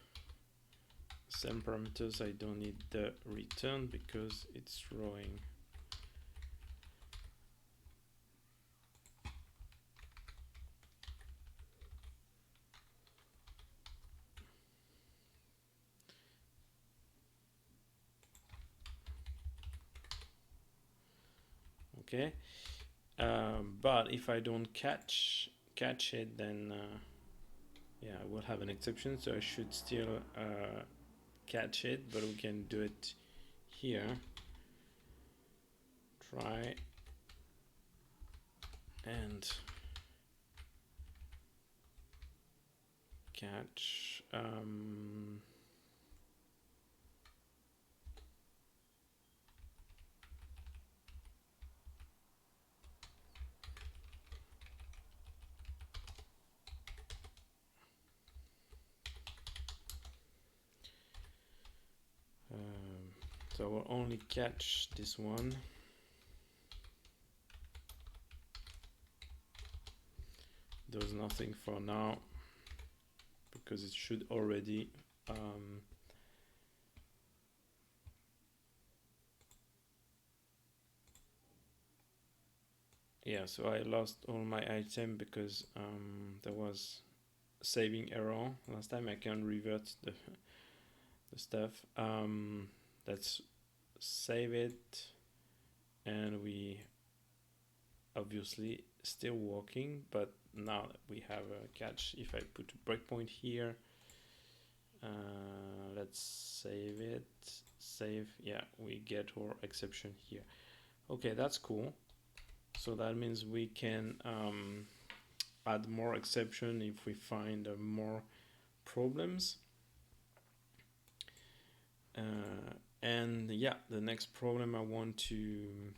A: same parameters. I don't need the return because it's throwing okay. But if I don't catch it, then yeah, I will have an exception. So I should still catch it, but we can do it here. Try and catch. So I will only catch this one. Does nothing for now because it should already yeah, so I lost all my item because there was saving error last time. I can revert the stuff. Let's save it, and we obviously still working, but now we have a catch. If I put a breakpoint here, Let's save it. Save. Yeah, we get our exception here. Okay, that's cool. So that means we can add more exception if we find more problems. And yeah, the next problem I want to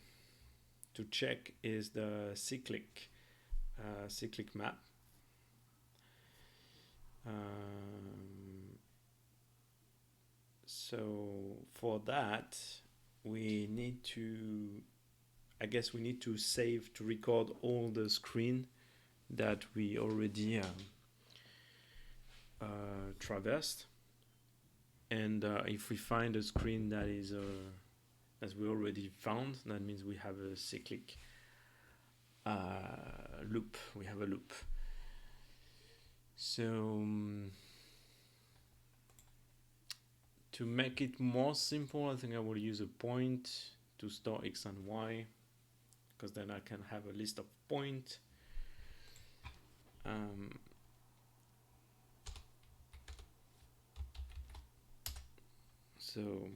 A: check is the cyclic map. So for that, we need to, I guess we need to save, to record all the screen that we already traversed. And if we find a screen that is as we already found, that means we have a cyclic loop. We have a loop. So to make it more simple, I think I will use a point to store x and y, because then I can have a list of points. So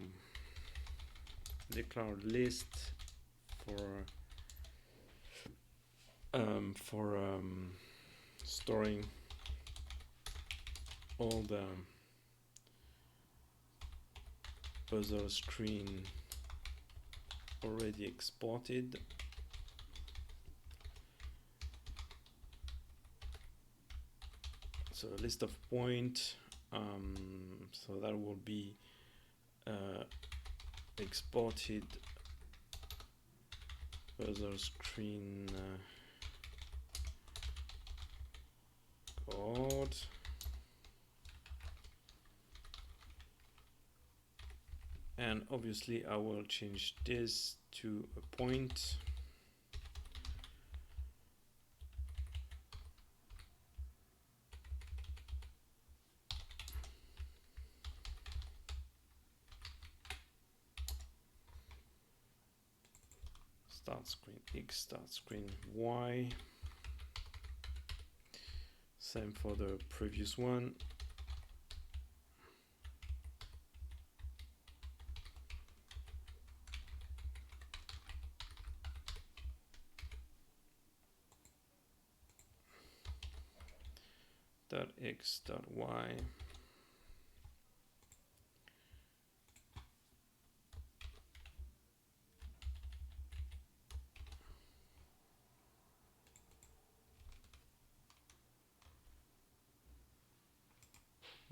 A: declare list for storing all the puzzle screen already exported. So a list of points, so that will be exported puzzle screen code. And obviously I will change this to a point. Start screen X, start screen Y. Same for the previous one. Dot X dot Y.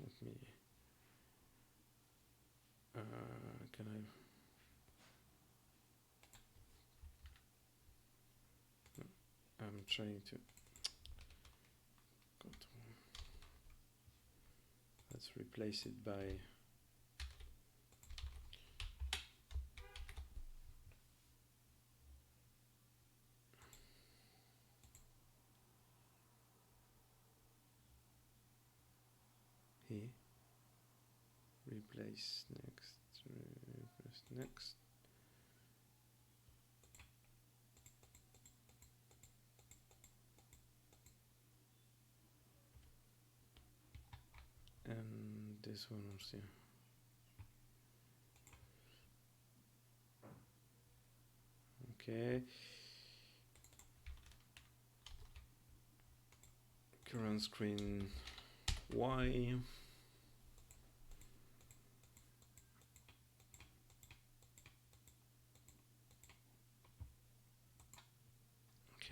A: Let me can I'm trying to go to, let's replace it by here. Replace next, replace next. And this one also. Okay. Current screen Y.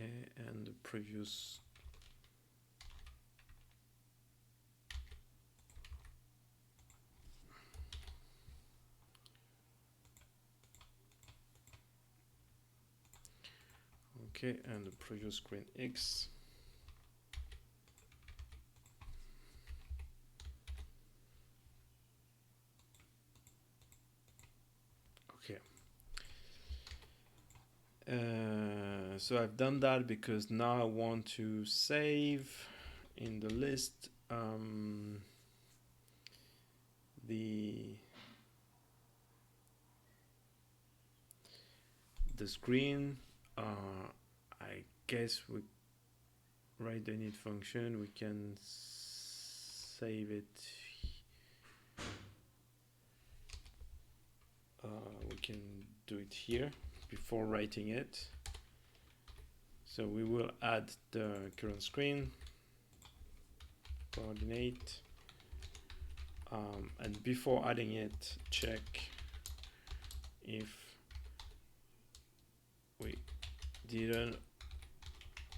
A: Okay, and the previous okay, and the previous screen X. Okay. So I've done that because now I want to save in the list the screen. I guess we write the init function, we can save it do it here before writing it. So we will add the current screen coordinate, and before adding it, check if we didn't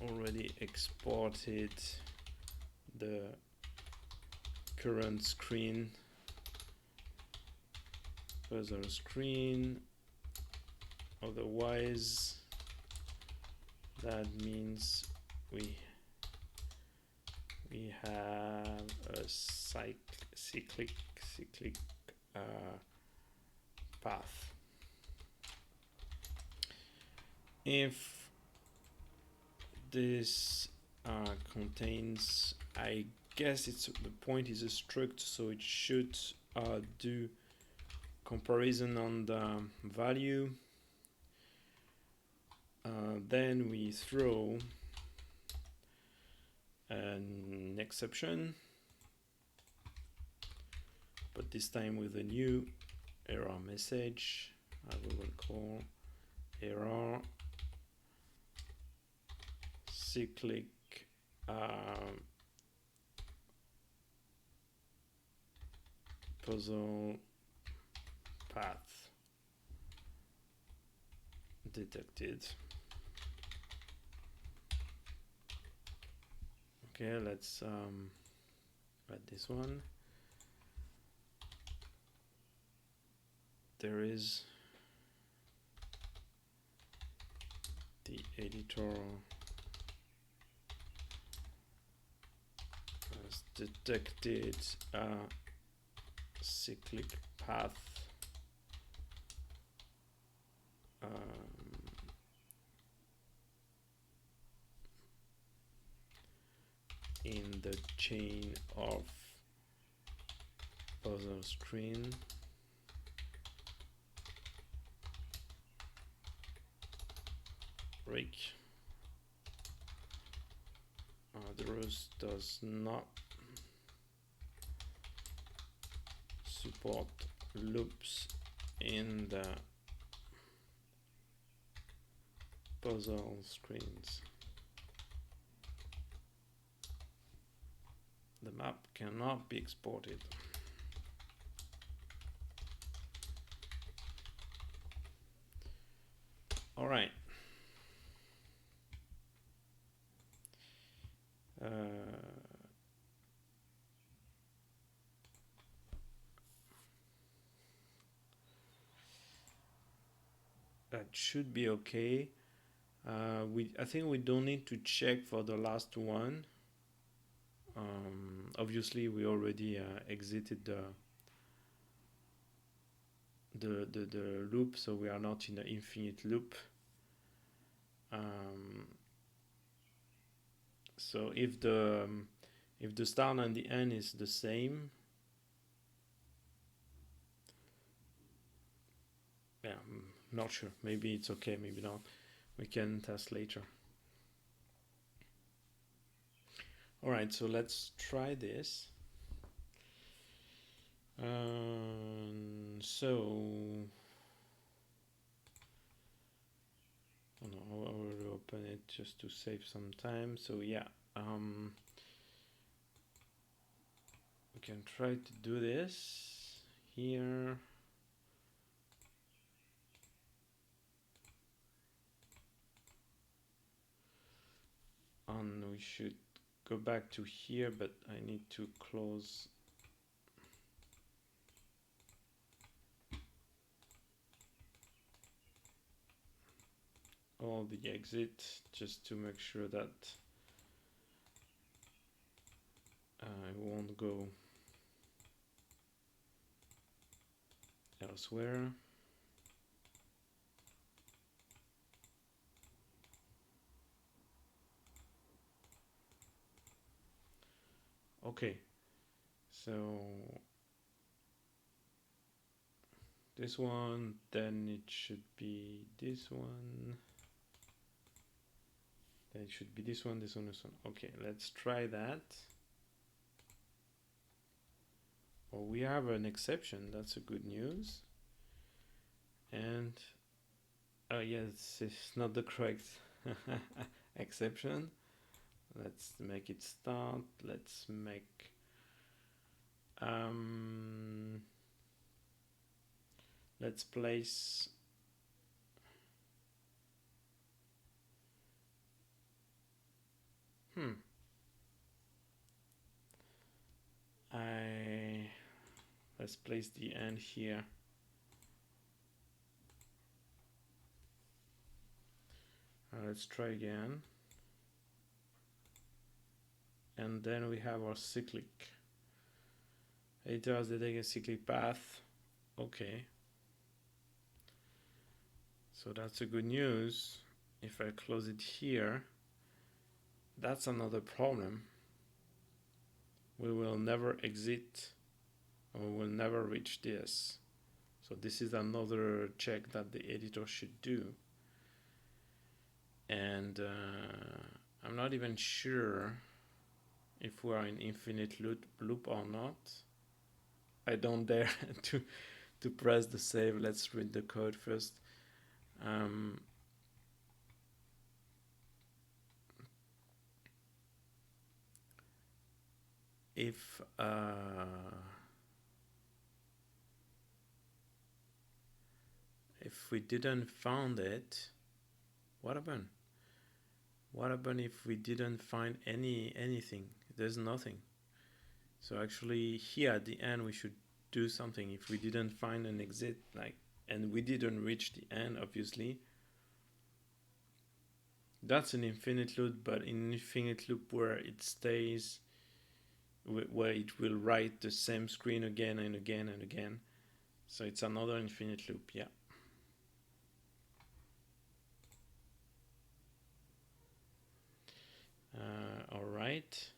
A: already exported the current screen puzzle screen. Otherwise, that means we have a cyclic path. If this contains, I guess it's the point is a struct, so it should do comparison on the value. Then we throw an exception, but this time with a new error message. We will call error cyclic puzzle path detected. Okay, let's add this one. There is the editor has detected a cyclic path in the chain of puzzle screen. Break. The rose does not support loops in the puzzle screens. The map cannot be exported. All right. That should be okay. I think we don't need to check for the last one. Obviously, we already exited the loop, so we are not in the infinite loop. So if the start and the end is the same, yeah, I'm not sure. Maybe it's okay, maybe not. We can test later. All right, so let's try this. So I will open it just to save some time. So yeah, we can try to do this here. And we should go back to here, but I need to close all the exit just to make sure that I won't go elsewhere. Okay, so this one, then it should be this one. Then it should be this one, this one, this one. Okay, let's try that. Well, we have an exception. That's a good news. And Oh yes, it's not the correct exception. Let's make it start. Let's make let's place let's place the end here. Let's try again. And then we have our cyclic. Editor has detected a cyclic path. Okay. So that's a good news. If I close it here, that's another problem. We will never exit, or we will never reach this. So this is another check that the editor should do. And I'm not even sure if we are in infinite loop or not. I don't dare to press the save. Let's read the code first. If we didn't found it, what happened? What happened if we didn't find anything? There's nothing. So actually here at the end we should do something. If we didn't find an exit, like, and we didn't reach the end, obviously, that's an infinite loop, but in infinite loop where it stays, where it will write the same screen again and again and again. So it's another infinite loop, yeah. All right.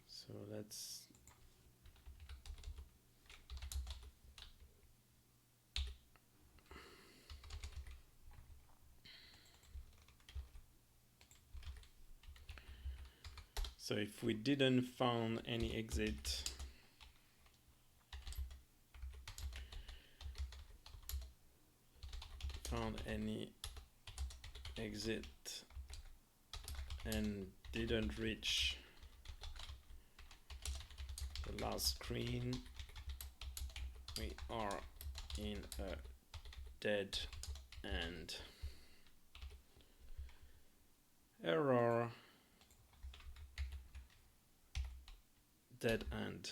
A: So let's so if we didn't found any exit, and didn't reach the last screen, we are in a dead end. Error, dead end.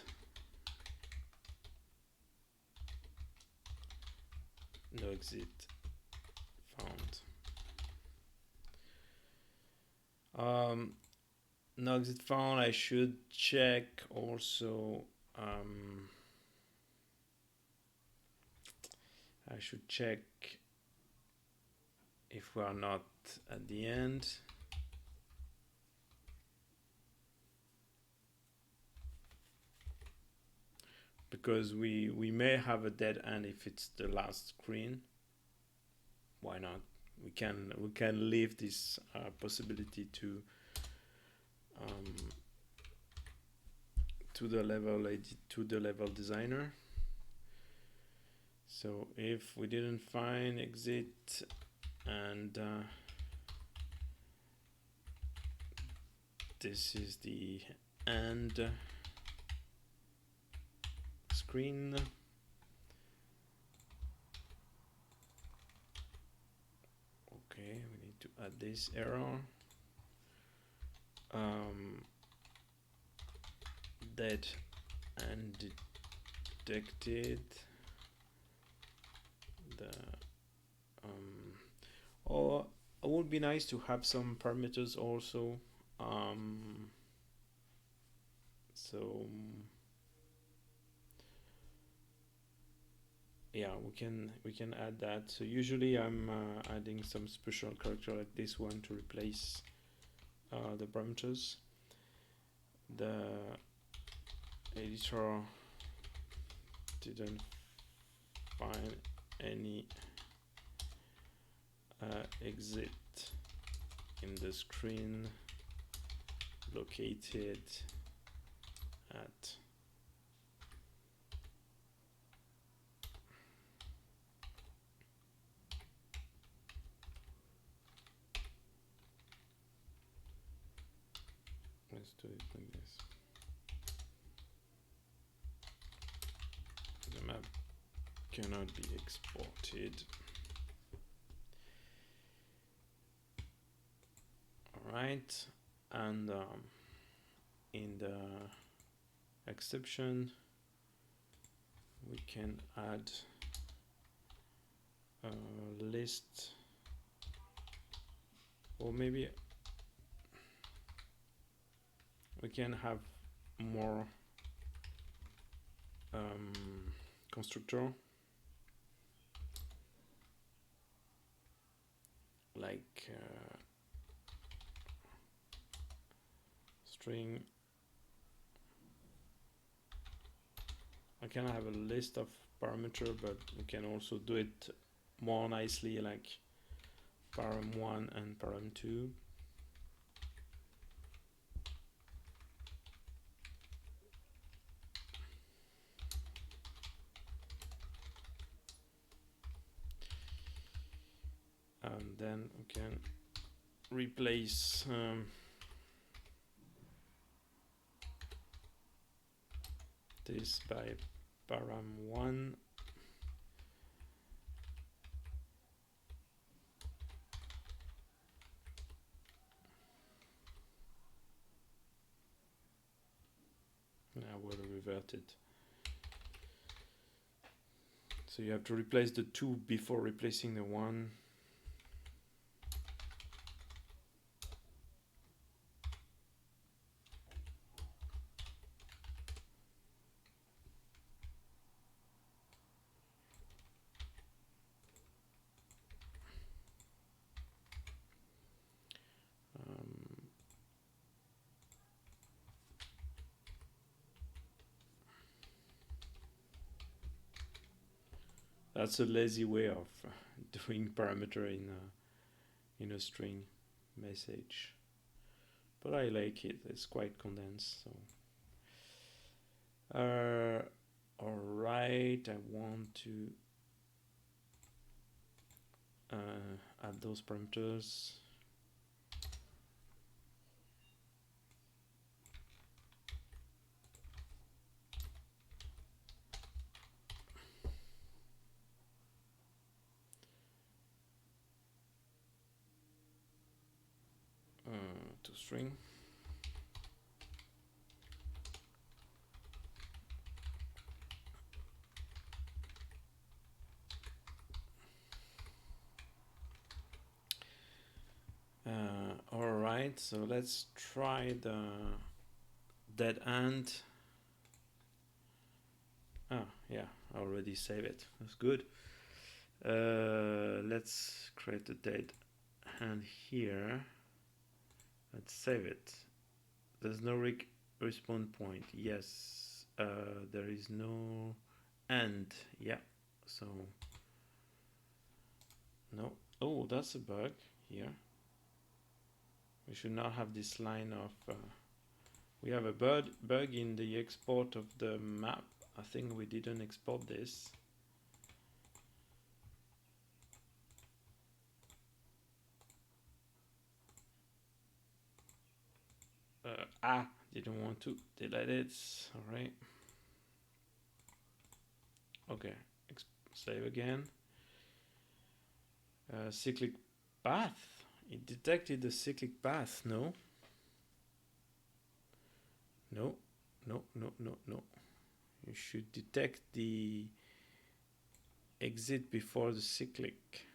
A: No exit found. No exit found. I should check also. I should check if we are not at the end. Because we may have a dead end if it's the last screen. Why not? We can leave this possibility to the level designer. So if we didn't find exit and this is the end screen, okay, we need to add this error. Dead and detected. Or it would be nice to have some parameters also. So yeah, we can add that. So usually I'm adding some special character like this one to replace the parameters. The editor didn't find any exit in the screen located at let's do it like this. The map cannot be exported. All right, and in the exception, we can add a list, or maybe we can have more constructor, like string. I can have a list of parameter, but we can also do it more nicely, like param1 and param2. And then we can replace this by param1. I will revert it. So you have to replace the 2 before replacing the 1. That's a lazy way of doing parameter in a string message, but I like it. It's quite condensed. So, all right. I want to add those parameters. To string. All right, so let's try the dead end. Ah, yeah, I already saved it. That's good. Let's create a dead end here. Let's save it. There's no respawn point. Yes. There is no end. Yeah. So no. Oh, that's a bug here. We should not have this line of. We have a bug in the export of the map. I think we didn't export this. Didn't want to delete it. All right. Okay. Save again. Cyclic path. It detected the cyclic path. No. No. No. No. No. No. You should detect the exit before the cyclic.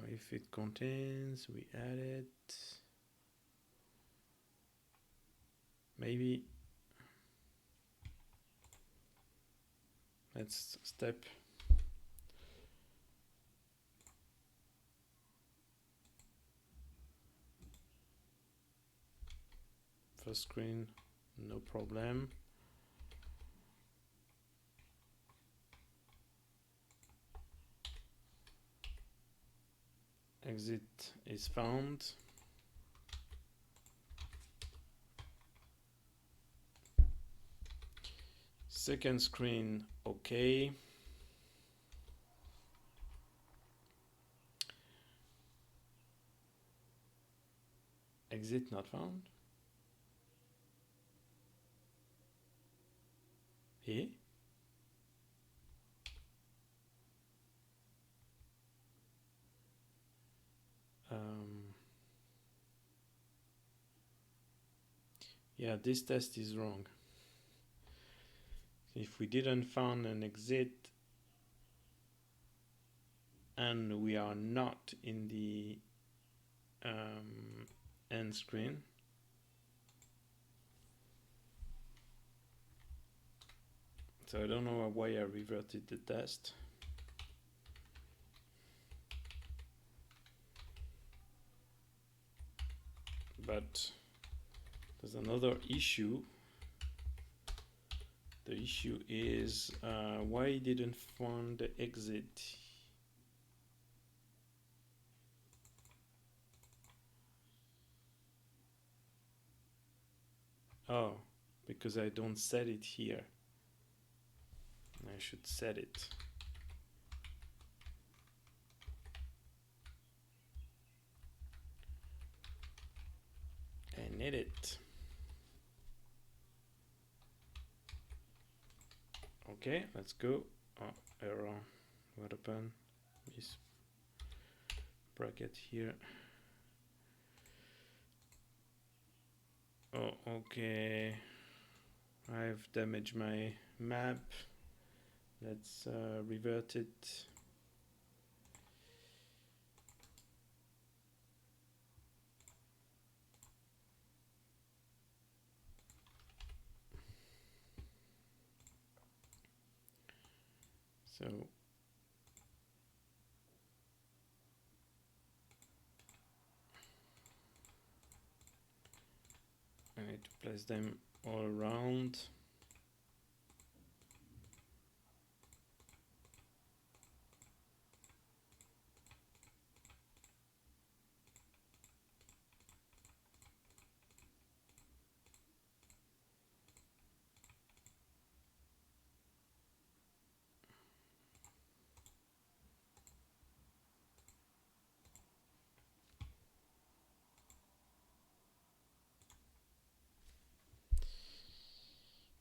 A: If it contains, we add it. Maybe let's step First screen, no problem. Exit is found. Second screen, okay. Exit not found. Here. Yeah, this test is wrong. If we didn't find an exit and we are not in the end screen, so I don't know why I reverted the test. But there's another issue. The issue is why I didn't find the exit. Oh, because I don't set it here. I should set it. I need it. Okay, let's go. Oh, error. What happened? This bracket here. Oh, okay. I've damaged my map. Let's revert it. So I need to place them all around.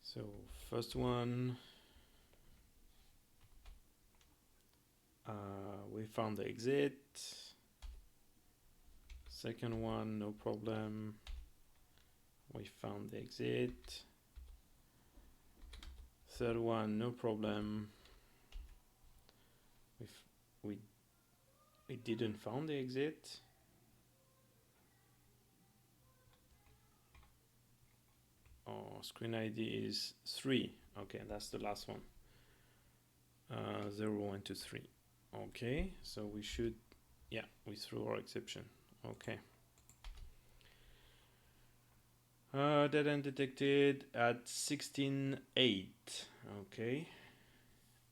A: So first one, we found the exit. Second one, no problem. We found the exit. Third one, no problem. We didn't find the exit. Oh, screen ID is 3. Okay, that's the last one. 0, 1, 2, 3. Okay, so we should, yeah, we threw our exception. Okay. Dead end detected at 16.8. Okay.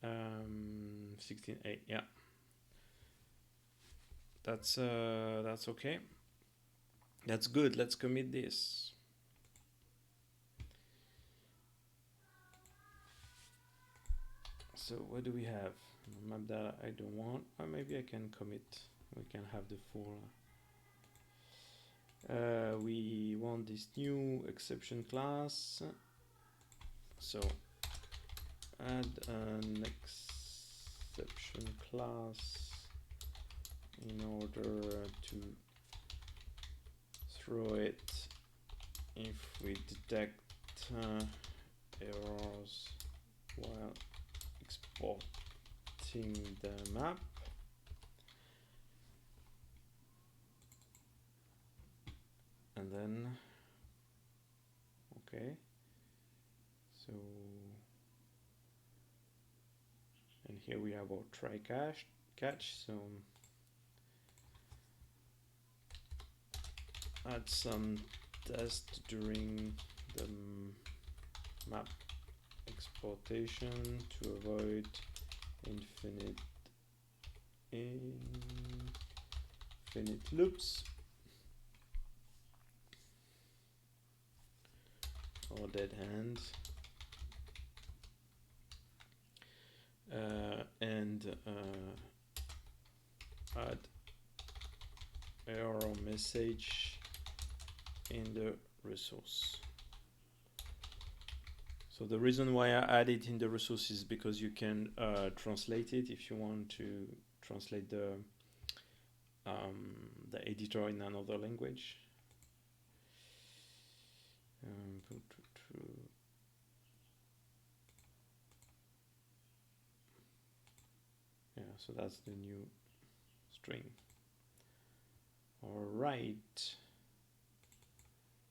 A: 16.8. Yeah. That's okay. That's good. Let's commit this. So what do we have? Map data I don't want. Or maybe I can commit. We can have the full. We want this new exception class. So add an exception class in order to throw it if we detect errors while exporting the map. And then, okay, so, and here we have our try catch, so add some test during the map exportation to avoid infinite loops or dead hands, and add error message in the resource. So the reason why I add it in the resource is because you can translate it if you want to translate the editor in another language. Yeah, so that's the new string. All right,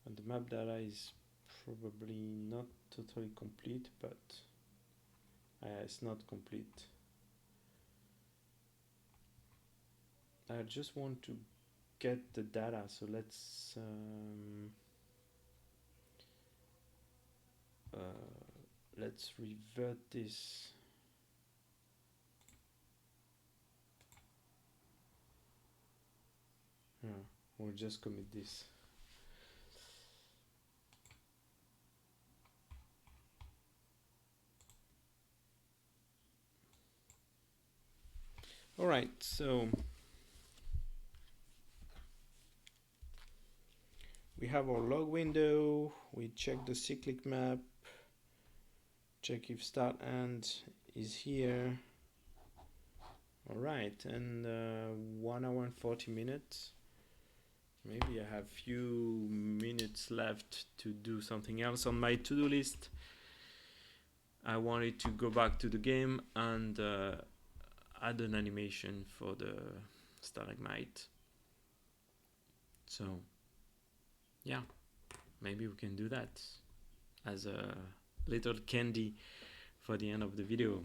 A: and the map data is probably not totally complete, but it's not complete. I just want to get the data, so let's revert this. Yeah, we'll just commit this. All right, so we have our log window. We check the cyclic map, check if start end is here. All right, and 1 hour and 40 minutes. Maybe I have few minutes left to do something else on my to-do list. I wanted to go back to the game and add an animation for the Stalagmite. So yeah, maybe we can do that as a little candy for the end of the video.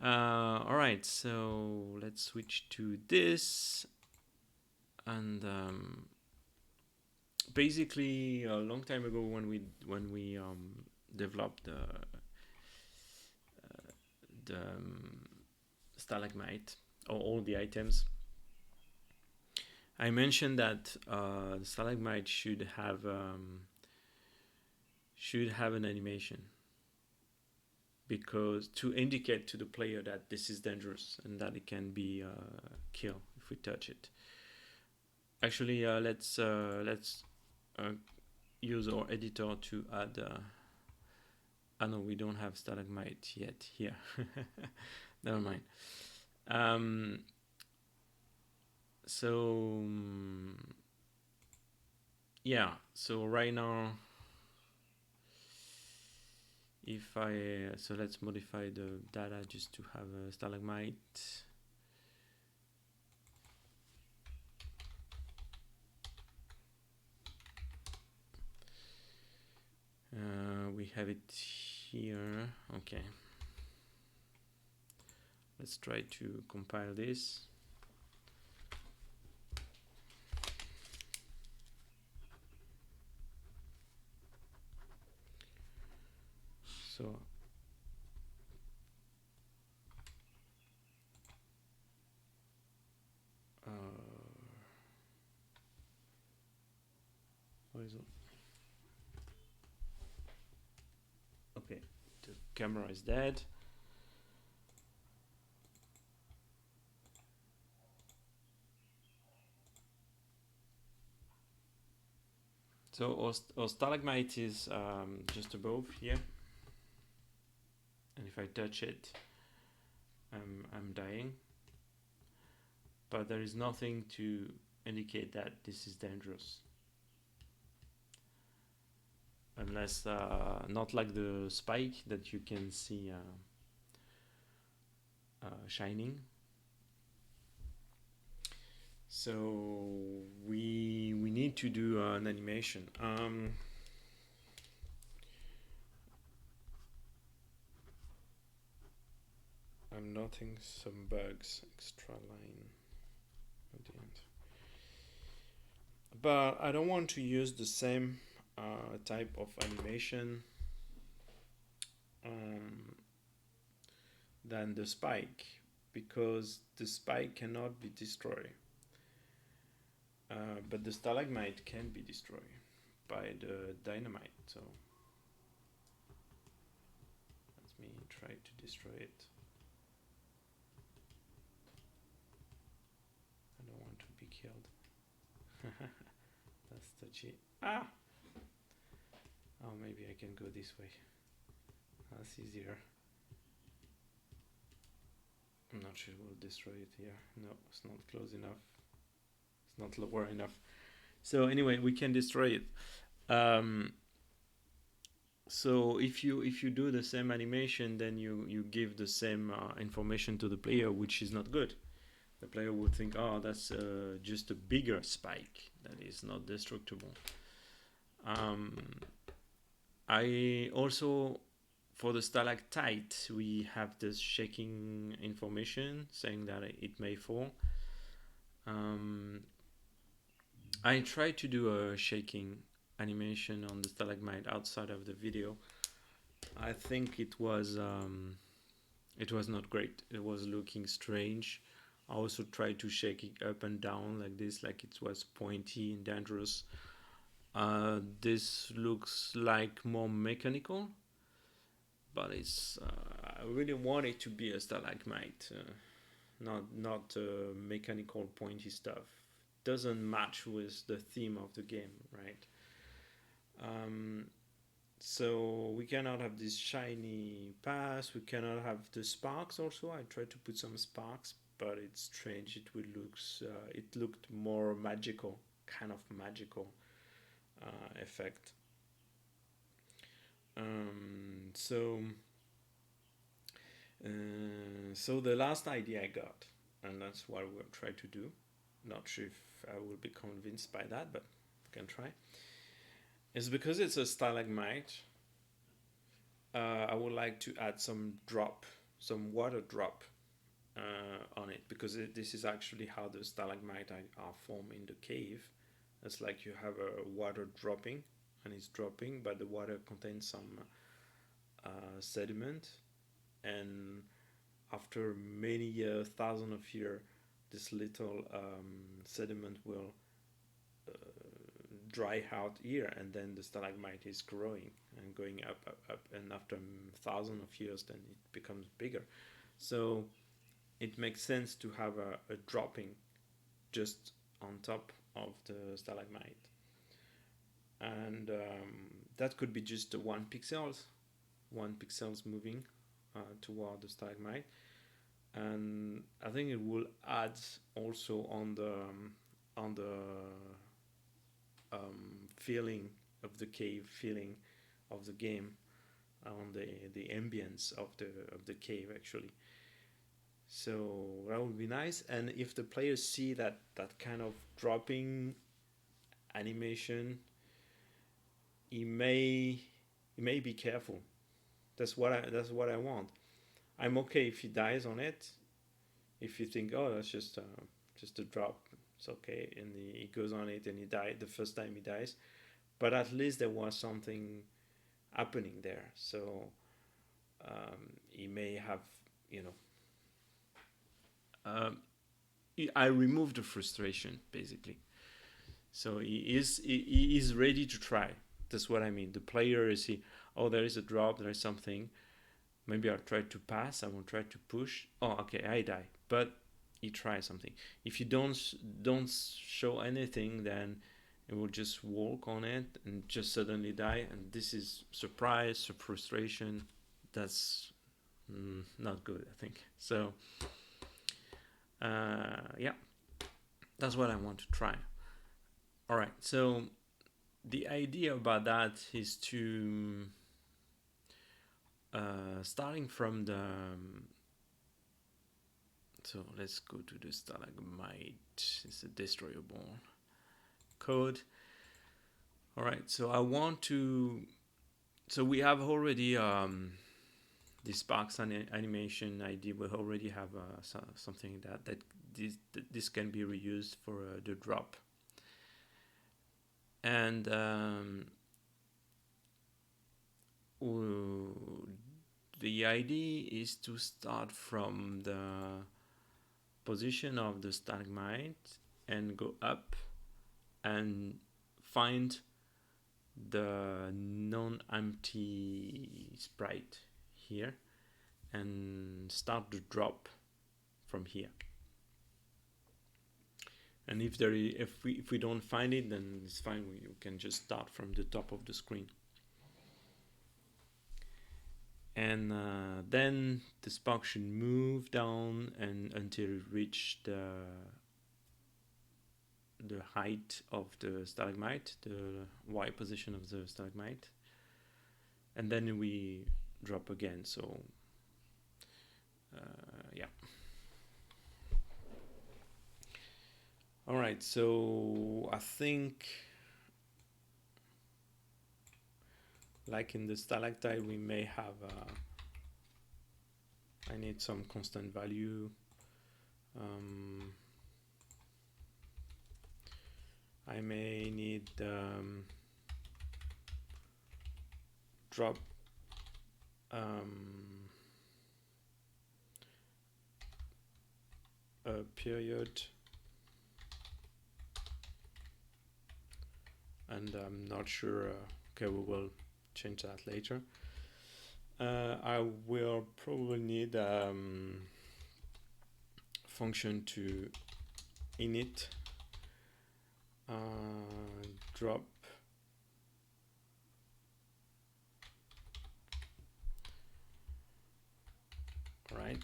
A: All right, so let's switch to this. And basically, a long time ago, when we developed the Stalagmite, or all the items, I mentioned that the Stalagmite should have an animation, because to indicate to the player that this is dangerous and that it can be killed if we touch it. Actually, let's use our editor to add. No, we don't have Stalagmite yet here. Never mind. So yeah. So right now, if so let's modify the data just to have a Stalagmite. We have it here. Okay. Let's try to compile this. So what is it? Okay, the camera is dead. So our Stalagmite is just above here, and if I touch it, I'm dying. But there is nothing to indicate that this is dangerous, unless not like the spike that you can see shining. So we need to do an animation. I'm noting some bugs, extra line at the end. but I don't want to use the same type of animation um, than the spike, because the spike cannot be destroyed, but the stalagmite can be destroyed by the dynamite. So let me try to destroy it. I don't want to be killed. That's touchy. Ah! Oh, maybe I can go this way. That's easier. I'm not sure we'll destroy it here. No, it's not close enough. It's not lower enough. So anyway, we can destroy it. So if you do the same animation, then you give the same information to the player, which is not good. The player would think, oh, that's just a bigger spike that is not destructible. I also, for the stalactite, we have this shaking information saying that it may fall. I tried to do a shaking animation on the stalagmite outside of the video. I think it was not great. It was looking strange. I also tried to shake it up and down like this, like it was pointy and dangerous. This looks like more mechanical, but it's I really want it to be a stalagmite, not mechanical pointy stuff. Doesn't match with the theme of the game, right? So we cannot have this shiny pass. We cannot have the sparks. Also, I tried to put some sparks, but it's strange. It looked more magical, kind of magical effect. So the last idea I got, and that's what we'll try to do. Not sure if I will be convinced by that, but we can try. Is because it's a stalagmite. I would like to add some water drop on it, because this is actually how the stalagmite are formed in the cave. It's like you have a water dropping, and it's dropping, but the water contains some sediment, and after many thousands of years, this little sediment will dry out here, and then the stalagmite is growing and going up, and after thousands of years, then it becomes bigger. So it makes sense to have a dropping just on top of the stalagmite, and that could be just one pixels moving toward the stalagmite, and I think it will add also on the feeling of the cave, feeling of the game, on the ambience of the cave actually. So that would be nice, and if the players see that kind of dropping animation, he may be careful. That's what I want. I'm okay if he dies on it. If you think, oh, that's just a drop, it's okay, and he goes on it and he died the first time he dies, but at least there was something happening there. So he may have, I removed the frustration basically. So he is ready to try. That's what I mean. The player is oh, there is a drop, there is something. Maybe I'll try to pass. I will try to push. Oh, okay, I die. But he tries something. If you don't show anything, then it will just walk on it and just suddenly die. And this is surprise, frustration. That's not good, I think. So yeah, that's what I want to try. All right. So the idea about that is to starting from the so let's go to the stalagmite. It's a destroyable code. All right, so I want to, so we have already the sparks animation ID. We already have something that this can be reused for the drop. and the idea is to start from the position of the stalagmite and go up and find the non-empty sprite here and start to drop from here. And if we don't find it, then it's fine. We can just start from the top of the screen. And then the spark should move down and until it reach the height of the stalagmite, the Y position of the stalagmite, and then we drop again. So yeah. All right, so I think like in the stalactite we may have I need some constant value. I may need drop a period, and I'm not sure. Okay, we will change that later. I will probably need function to init drop right.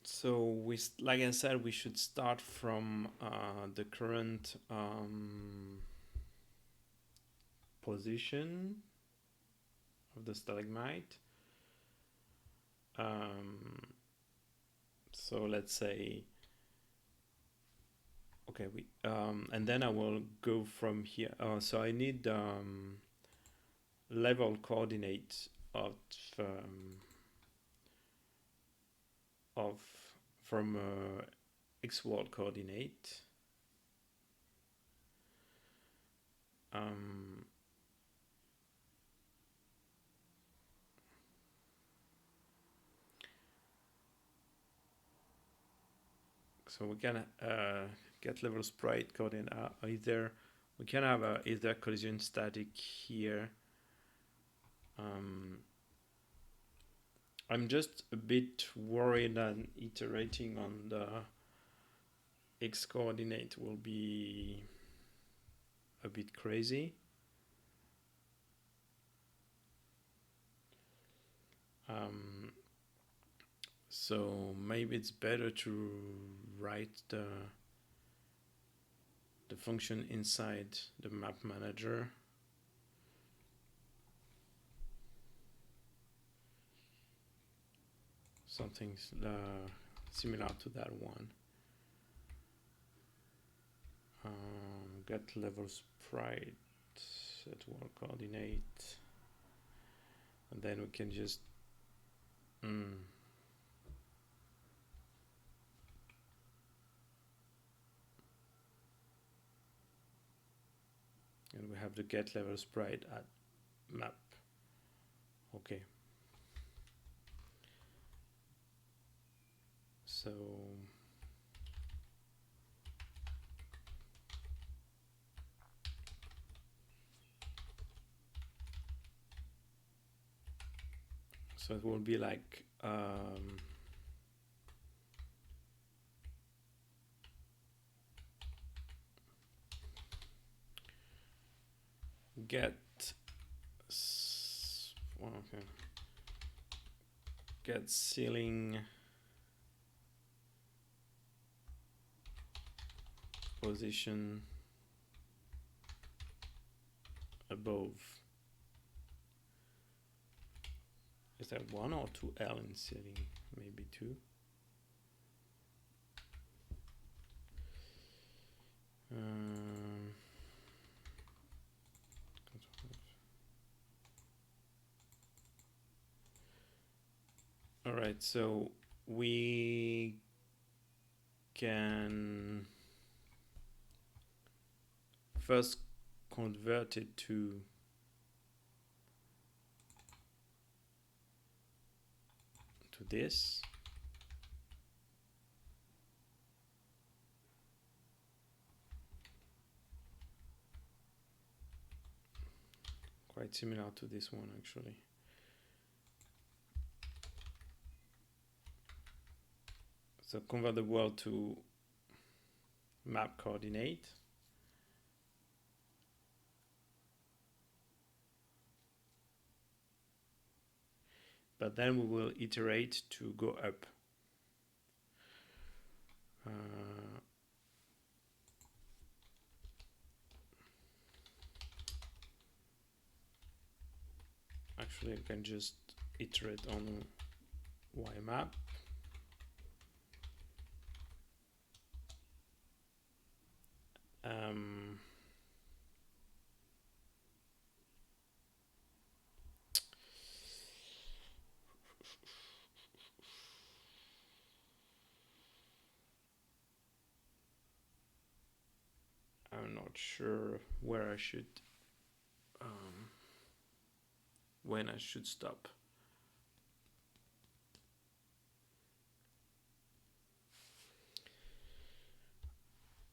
A: So we, like I said, we should start from the current position of the stalagmite. So let's say, okay, we and then I will go from here. So I need level coordinate of from x world coordinate. So we can get level sprite coordinate either. We can have either collision static here. I'm just a bit worried that iterating on the x coordinate will be a bit crazy. So maybe it's better to write the function inside the map manager. Something similar to that one. Get level sprite at world coordinate, and then we can just and we have the get level sprite at map. Okay. So it will be like get ceiling position above Is there one or two L in setting? Maybe two. All right, so we can first convert it to this. Quite similar to this one, actually. So convert the world to map coordinate. But then we will iterate to go up. Actually, I can just iterate on Y map. I'm not sure where I should, when I should stop.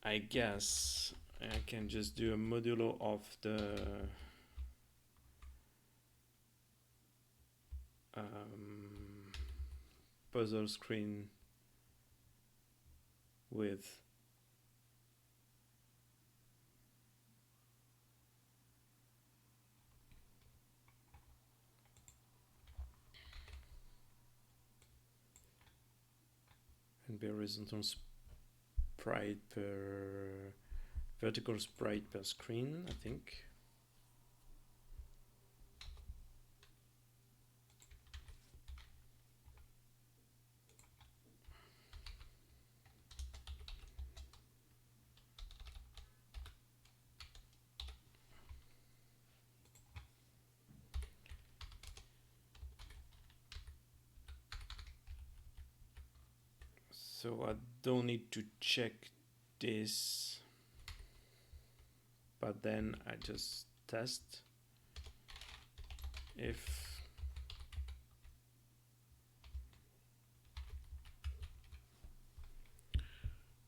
A: I guess I can just do a modulo of the puzzle screen with and be horizontal sprite per vertical sprite per screen, I think. So I don't need to check this, but then I just test if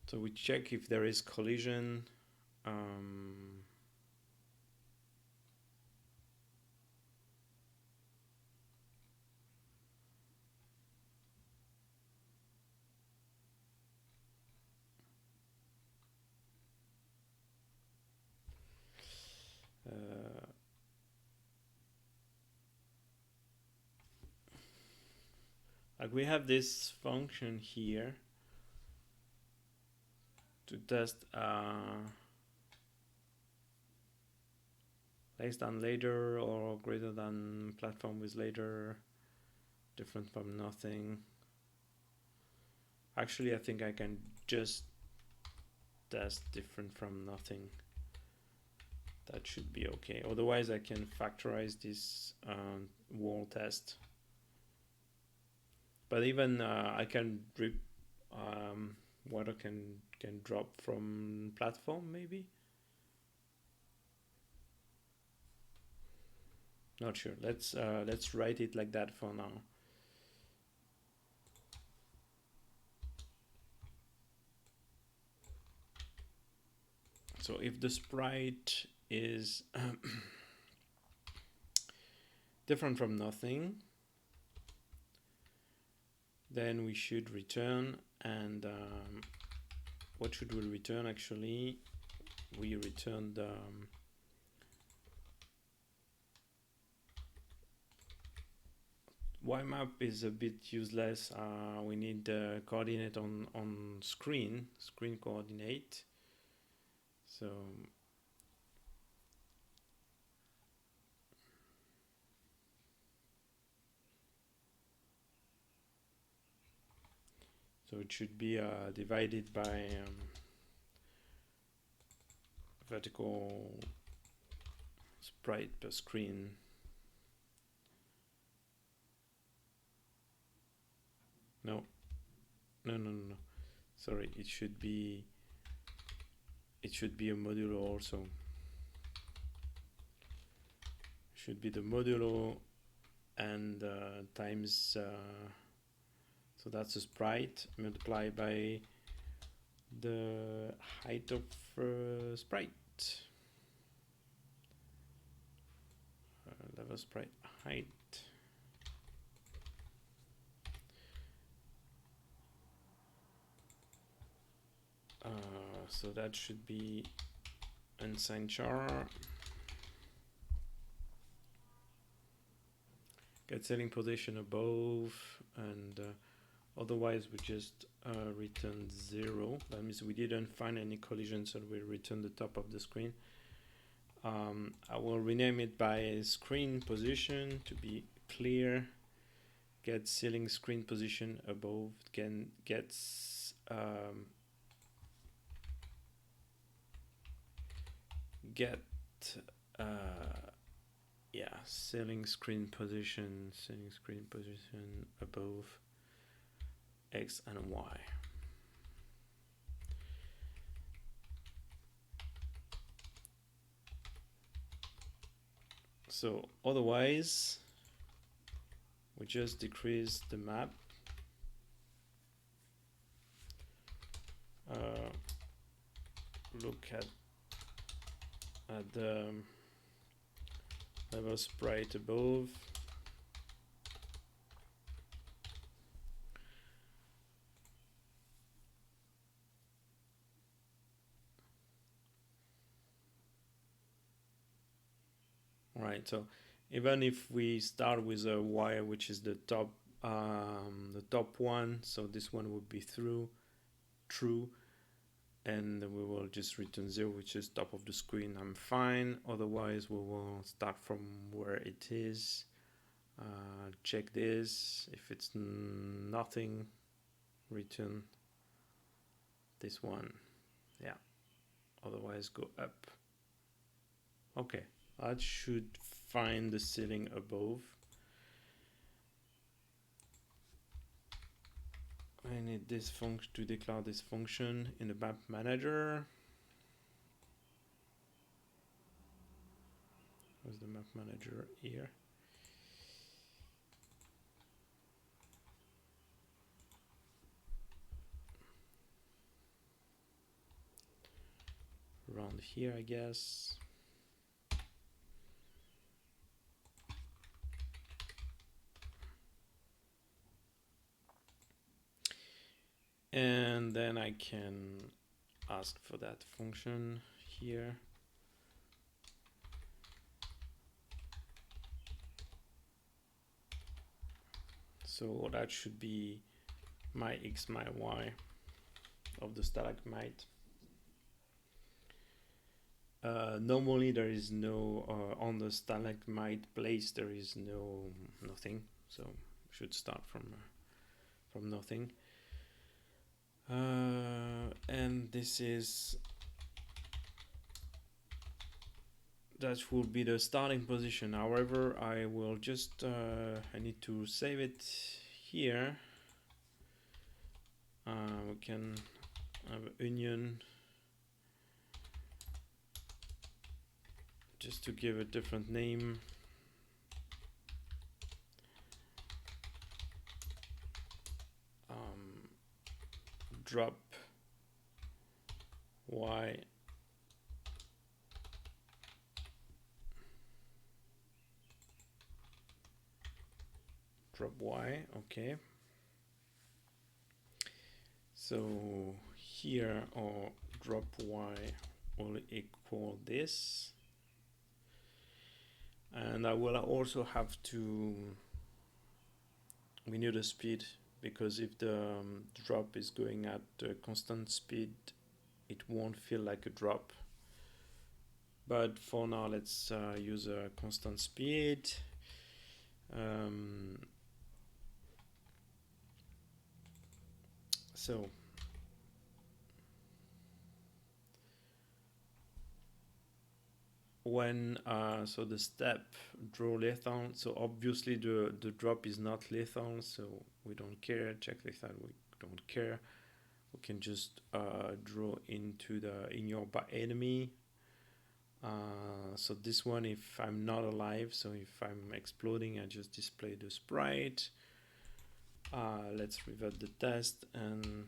A: so we check if there is collision. Like we have this function here to test less than later or greater than platform with later, different from nothing. Actually, I think I can just test different from nothing. That should be okay. Otherwise, I can factorize this wall test. But even I can drip water can drop from platform, maybe. Not sure. Let's write it like that for now. So if the sprite is different from nothing, then we should return. And what should we return? Actually, we return the Y-map is a bit useless. We need the coordinate on screen coordinate. So So it should be divided by vertical sprite per screen. No. Sorry, it should be a modulo also. Should be the modulo and times so that's a sprite multiplied by the height of sprite, level sprite height. So that should be unsigned char. Get setting position above, and otherwise we just return 0. That means we didn't find any collision, so we return the top of the screen. I will rename it by screen position to be clear. Get ceiling screen position above, gets ceiling screen position above X and Y. So otherwise we just decrease the map. Look at the level sprite above. Right, so even if we start with a wire which is the top one, so this one would be true, and we will just return 0, which is top of the screen. I'm fine. Otherwise we will start from where it is, check this. If it's nothing, return this one. Yeah, otherwise go up. Okay, that should find the ceiling above. I need this function to declare this function in the map manager. Where's the map manager? Here. Around here, I guess. And then I can ask for that function here. So that should be my X, my Y of the stalagmite. Normally there is no, on the stalagmite place there is nothing, so should start from nothing. And this is, that will be the starting position. However, I will just I need to save it here. We can have onion just to give a different name. Drop Y drop Y, okay. So here our drop Y will equal this, and I will also have to renew the speed, because if the drop is going at a constant speed, it won't feel like a drop. But for now, let's use a constant speed. So when so the step draw lethal, so obviously the drop is not lethal, so we don't care. Check lethal, we don't care. We can just draw into the in your enemy. So this one, if I'm not alive, so if I'm exploding, I just display the sprite. Let's revert the test and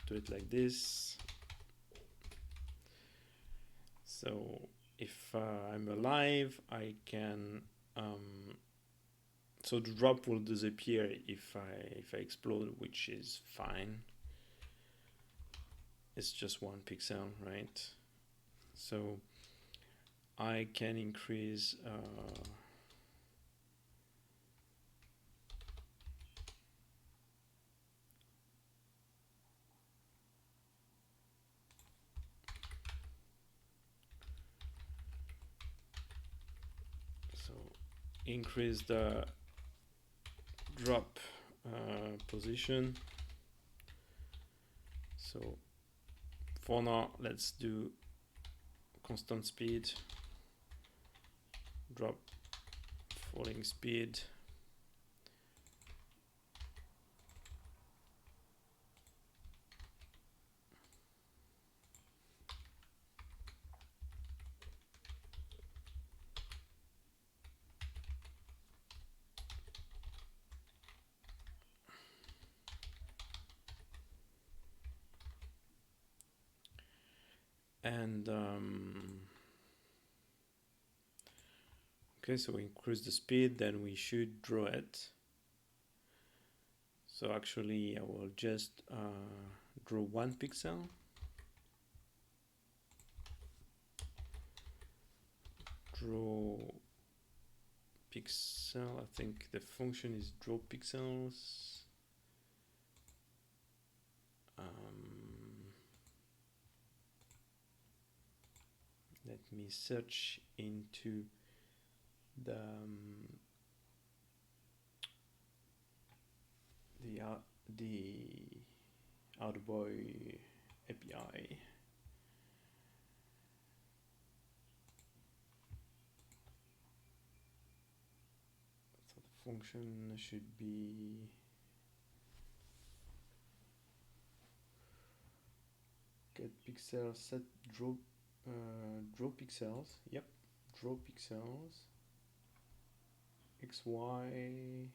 A: do it like this. So if I'm alive, I can so the drop will disappear if I explode, which is fine. It's just 1 pixel, right? So I can increase increase the drop position. So for now, let's do constant speed, drop falling speed. And okay, so we increase the speed, then we should draw it. So actually I will just draw 1 pixel. Draw pixel, I think the function is draw pixels. Let me search into the Arduboy API. So the function should be get pixel set draw pixels. Yep, draw pixels XY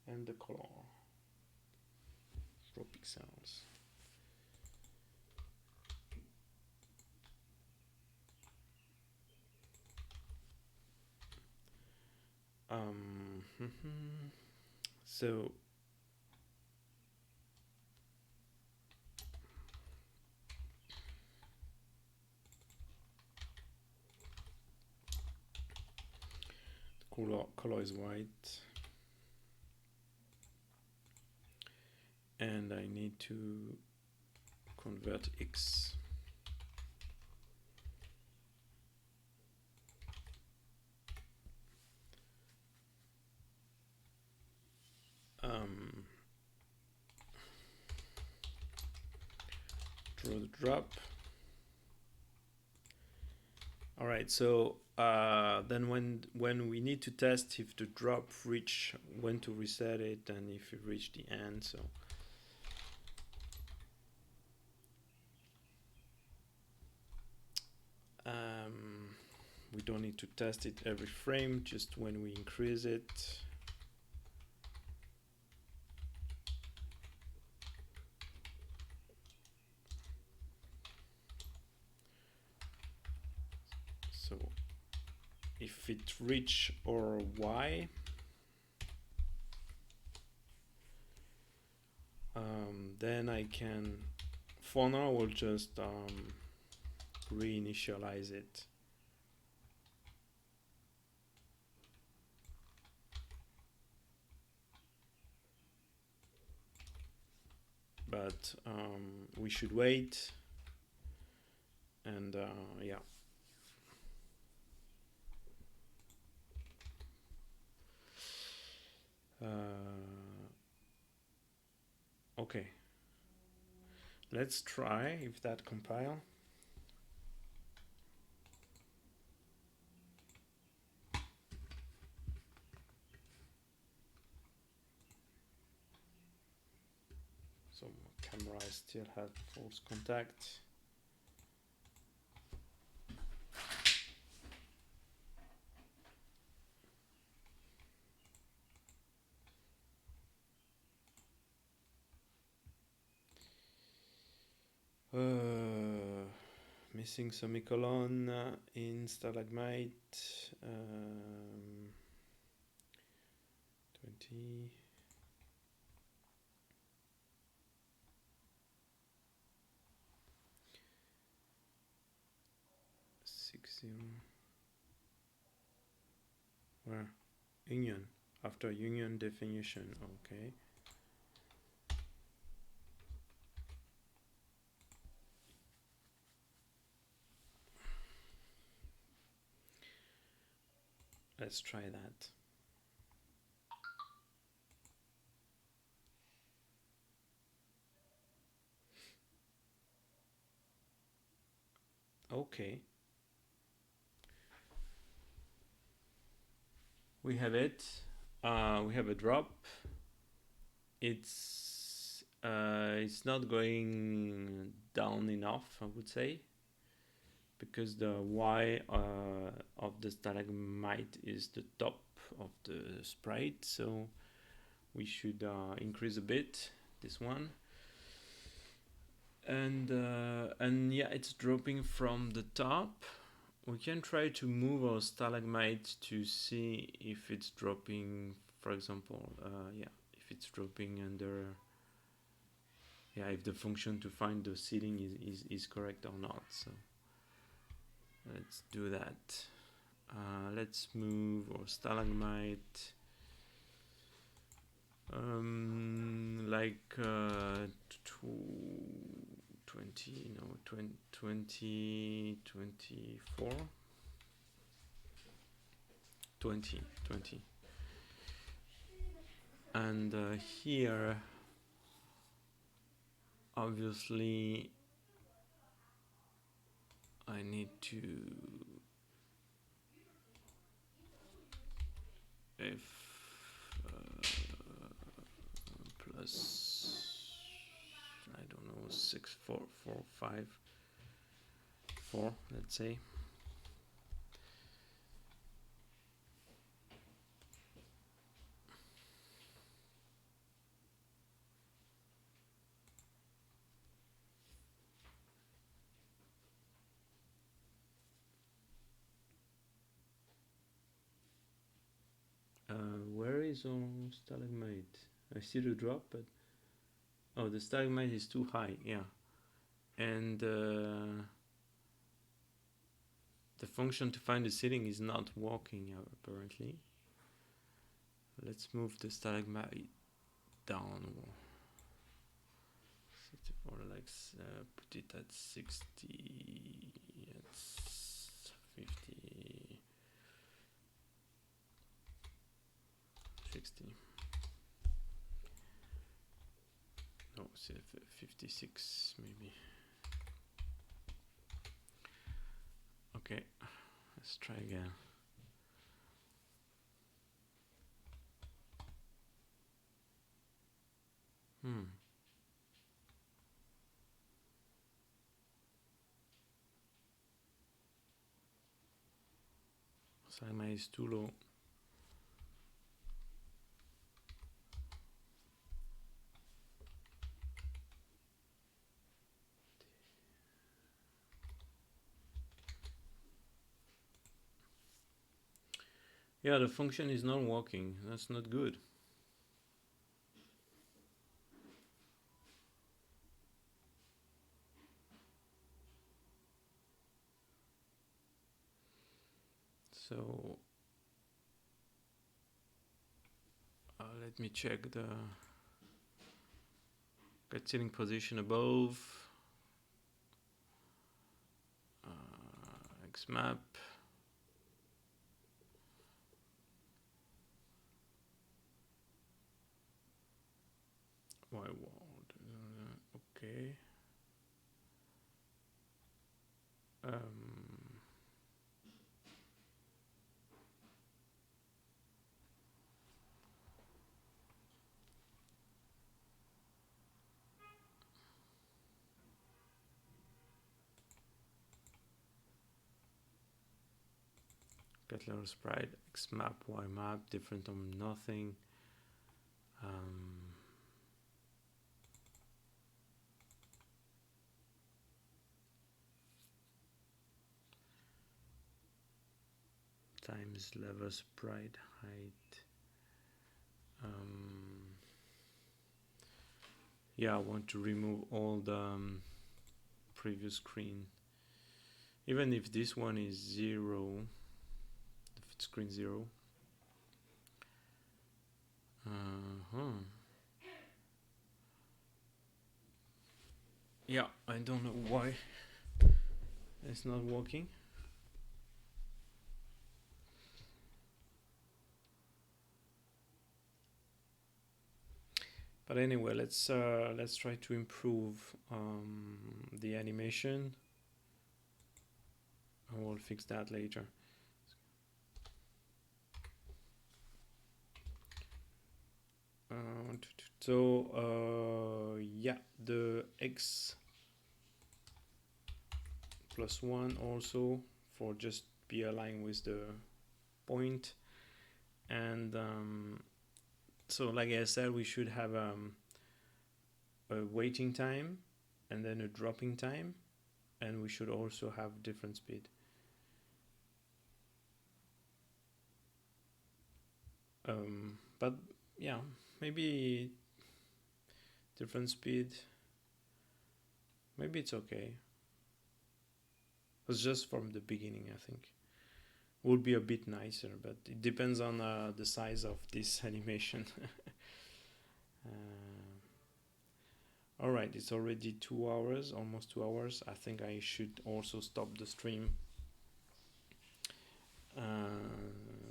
A: and the color. Draw pixels. So color is white, and I need to convert X. Draw the drop. All right, so then when we need to test if the drop reach, when to reset it, and if it reached the end. So we don't need to test it every frame, just when we increase it. So if it reach or Y, then I can, for now, we'll just reinitialize it. But we should wait, and yeah. Okay, let's try if that compile. So my camera still has false contact. Missing semicolon in Stalagmite. 20. Where? Union. After union definition. Okay. Let's try that. Okay. We have it. We have a drop. It's not going down enough, I would say, because the Y of the stalagmite is the top of the sprite, so we should increase a bit this one. And yeah, it's dropping from the top. We can try to move our stalagmite to see if it's dropping, for example, yeah, if it's dropping under, yeah, if the function to find the ceiling is correct or not. So let's do that. Let's move our stalagmite like 20, no, 20, 24, 20, 20. And here, obviously, I need to, if plus, I don't know, 6, 4, 4, 5, 4, let's say. Where is our stalagmite? I see the drop, but oh, the stalagmite is too high, yeah. And the function to find the ceiling is not working apparently. Let's move the stalagmite down. Or like put it at 60, it's 50, 60. No, 56 maybe. Okay, let's try again. Stalagmite is too low. Yeah, the function is not working. That's not good. So let me check the get ceiling position above Xmap. Why world? Okay. Get level sprite, X map, Y map, different on nothing. Times level sprite height. Yeah, I want to remove all the previous screen. Even if this one is 0, screen 0. Yeah, I don't know why it's not working. But anyway, let's try to improve the animation. I will fix that later. Yeah, the X plus 1 also for just be aligned with the point. And so like I said, we should have a waiting time and then a dropping time, and we should also have different speed. But yeah, maybe different speed, maybe it's okay. It's just from the beginning, I think. Would be a bit nicer, but it depends on the size of this animation. Alright, it's already 2 hours, almost 2 hours. I think I should also stop the stream.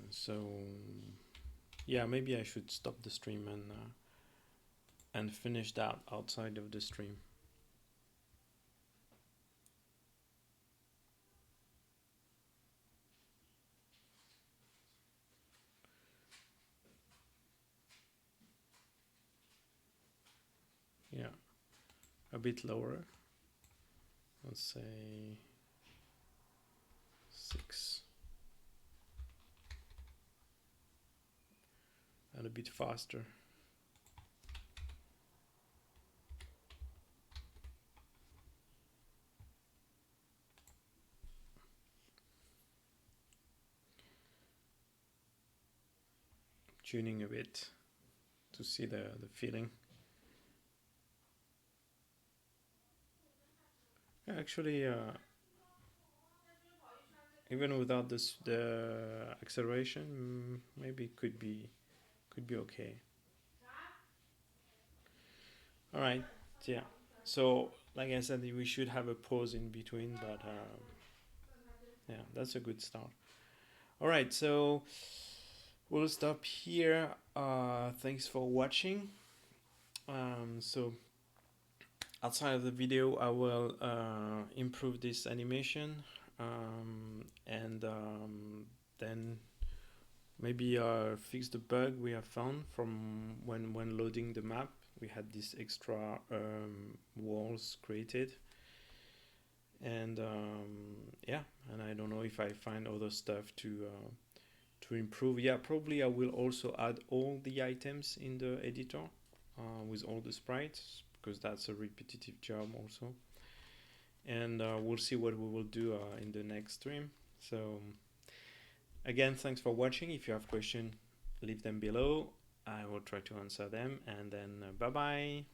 A: So yeah, maybe I should stop the stream and finish that outside of the stream. Yeah, a bit lower. Let's say 6. And a bit faster. Tuning a bit to see the feeling. Actually, even without this the acceleration, maybe it could be okay. All right, yeah. So like I said, we should have a pause in between, but yeah, that's a good start. All right, so we'll stop here. Thanks for watching. So outside of the video, I will improve this animation, and then maybe fix the bug we have found from when loading the map. We had these extra walls created, and yeah, and I don't know if I find other stuff to improve. Yeah, probably I will also add all the items in the editor with all the sprites, because that's a repetitive job also. And we'll see what we will do in the next stream. So again, thanks for watching. If you have questions, leave them below. I will try to answer them, and then bye bye.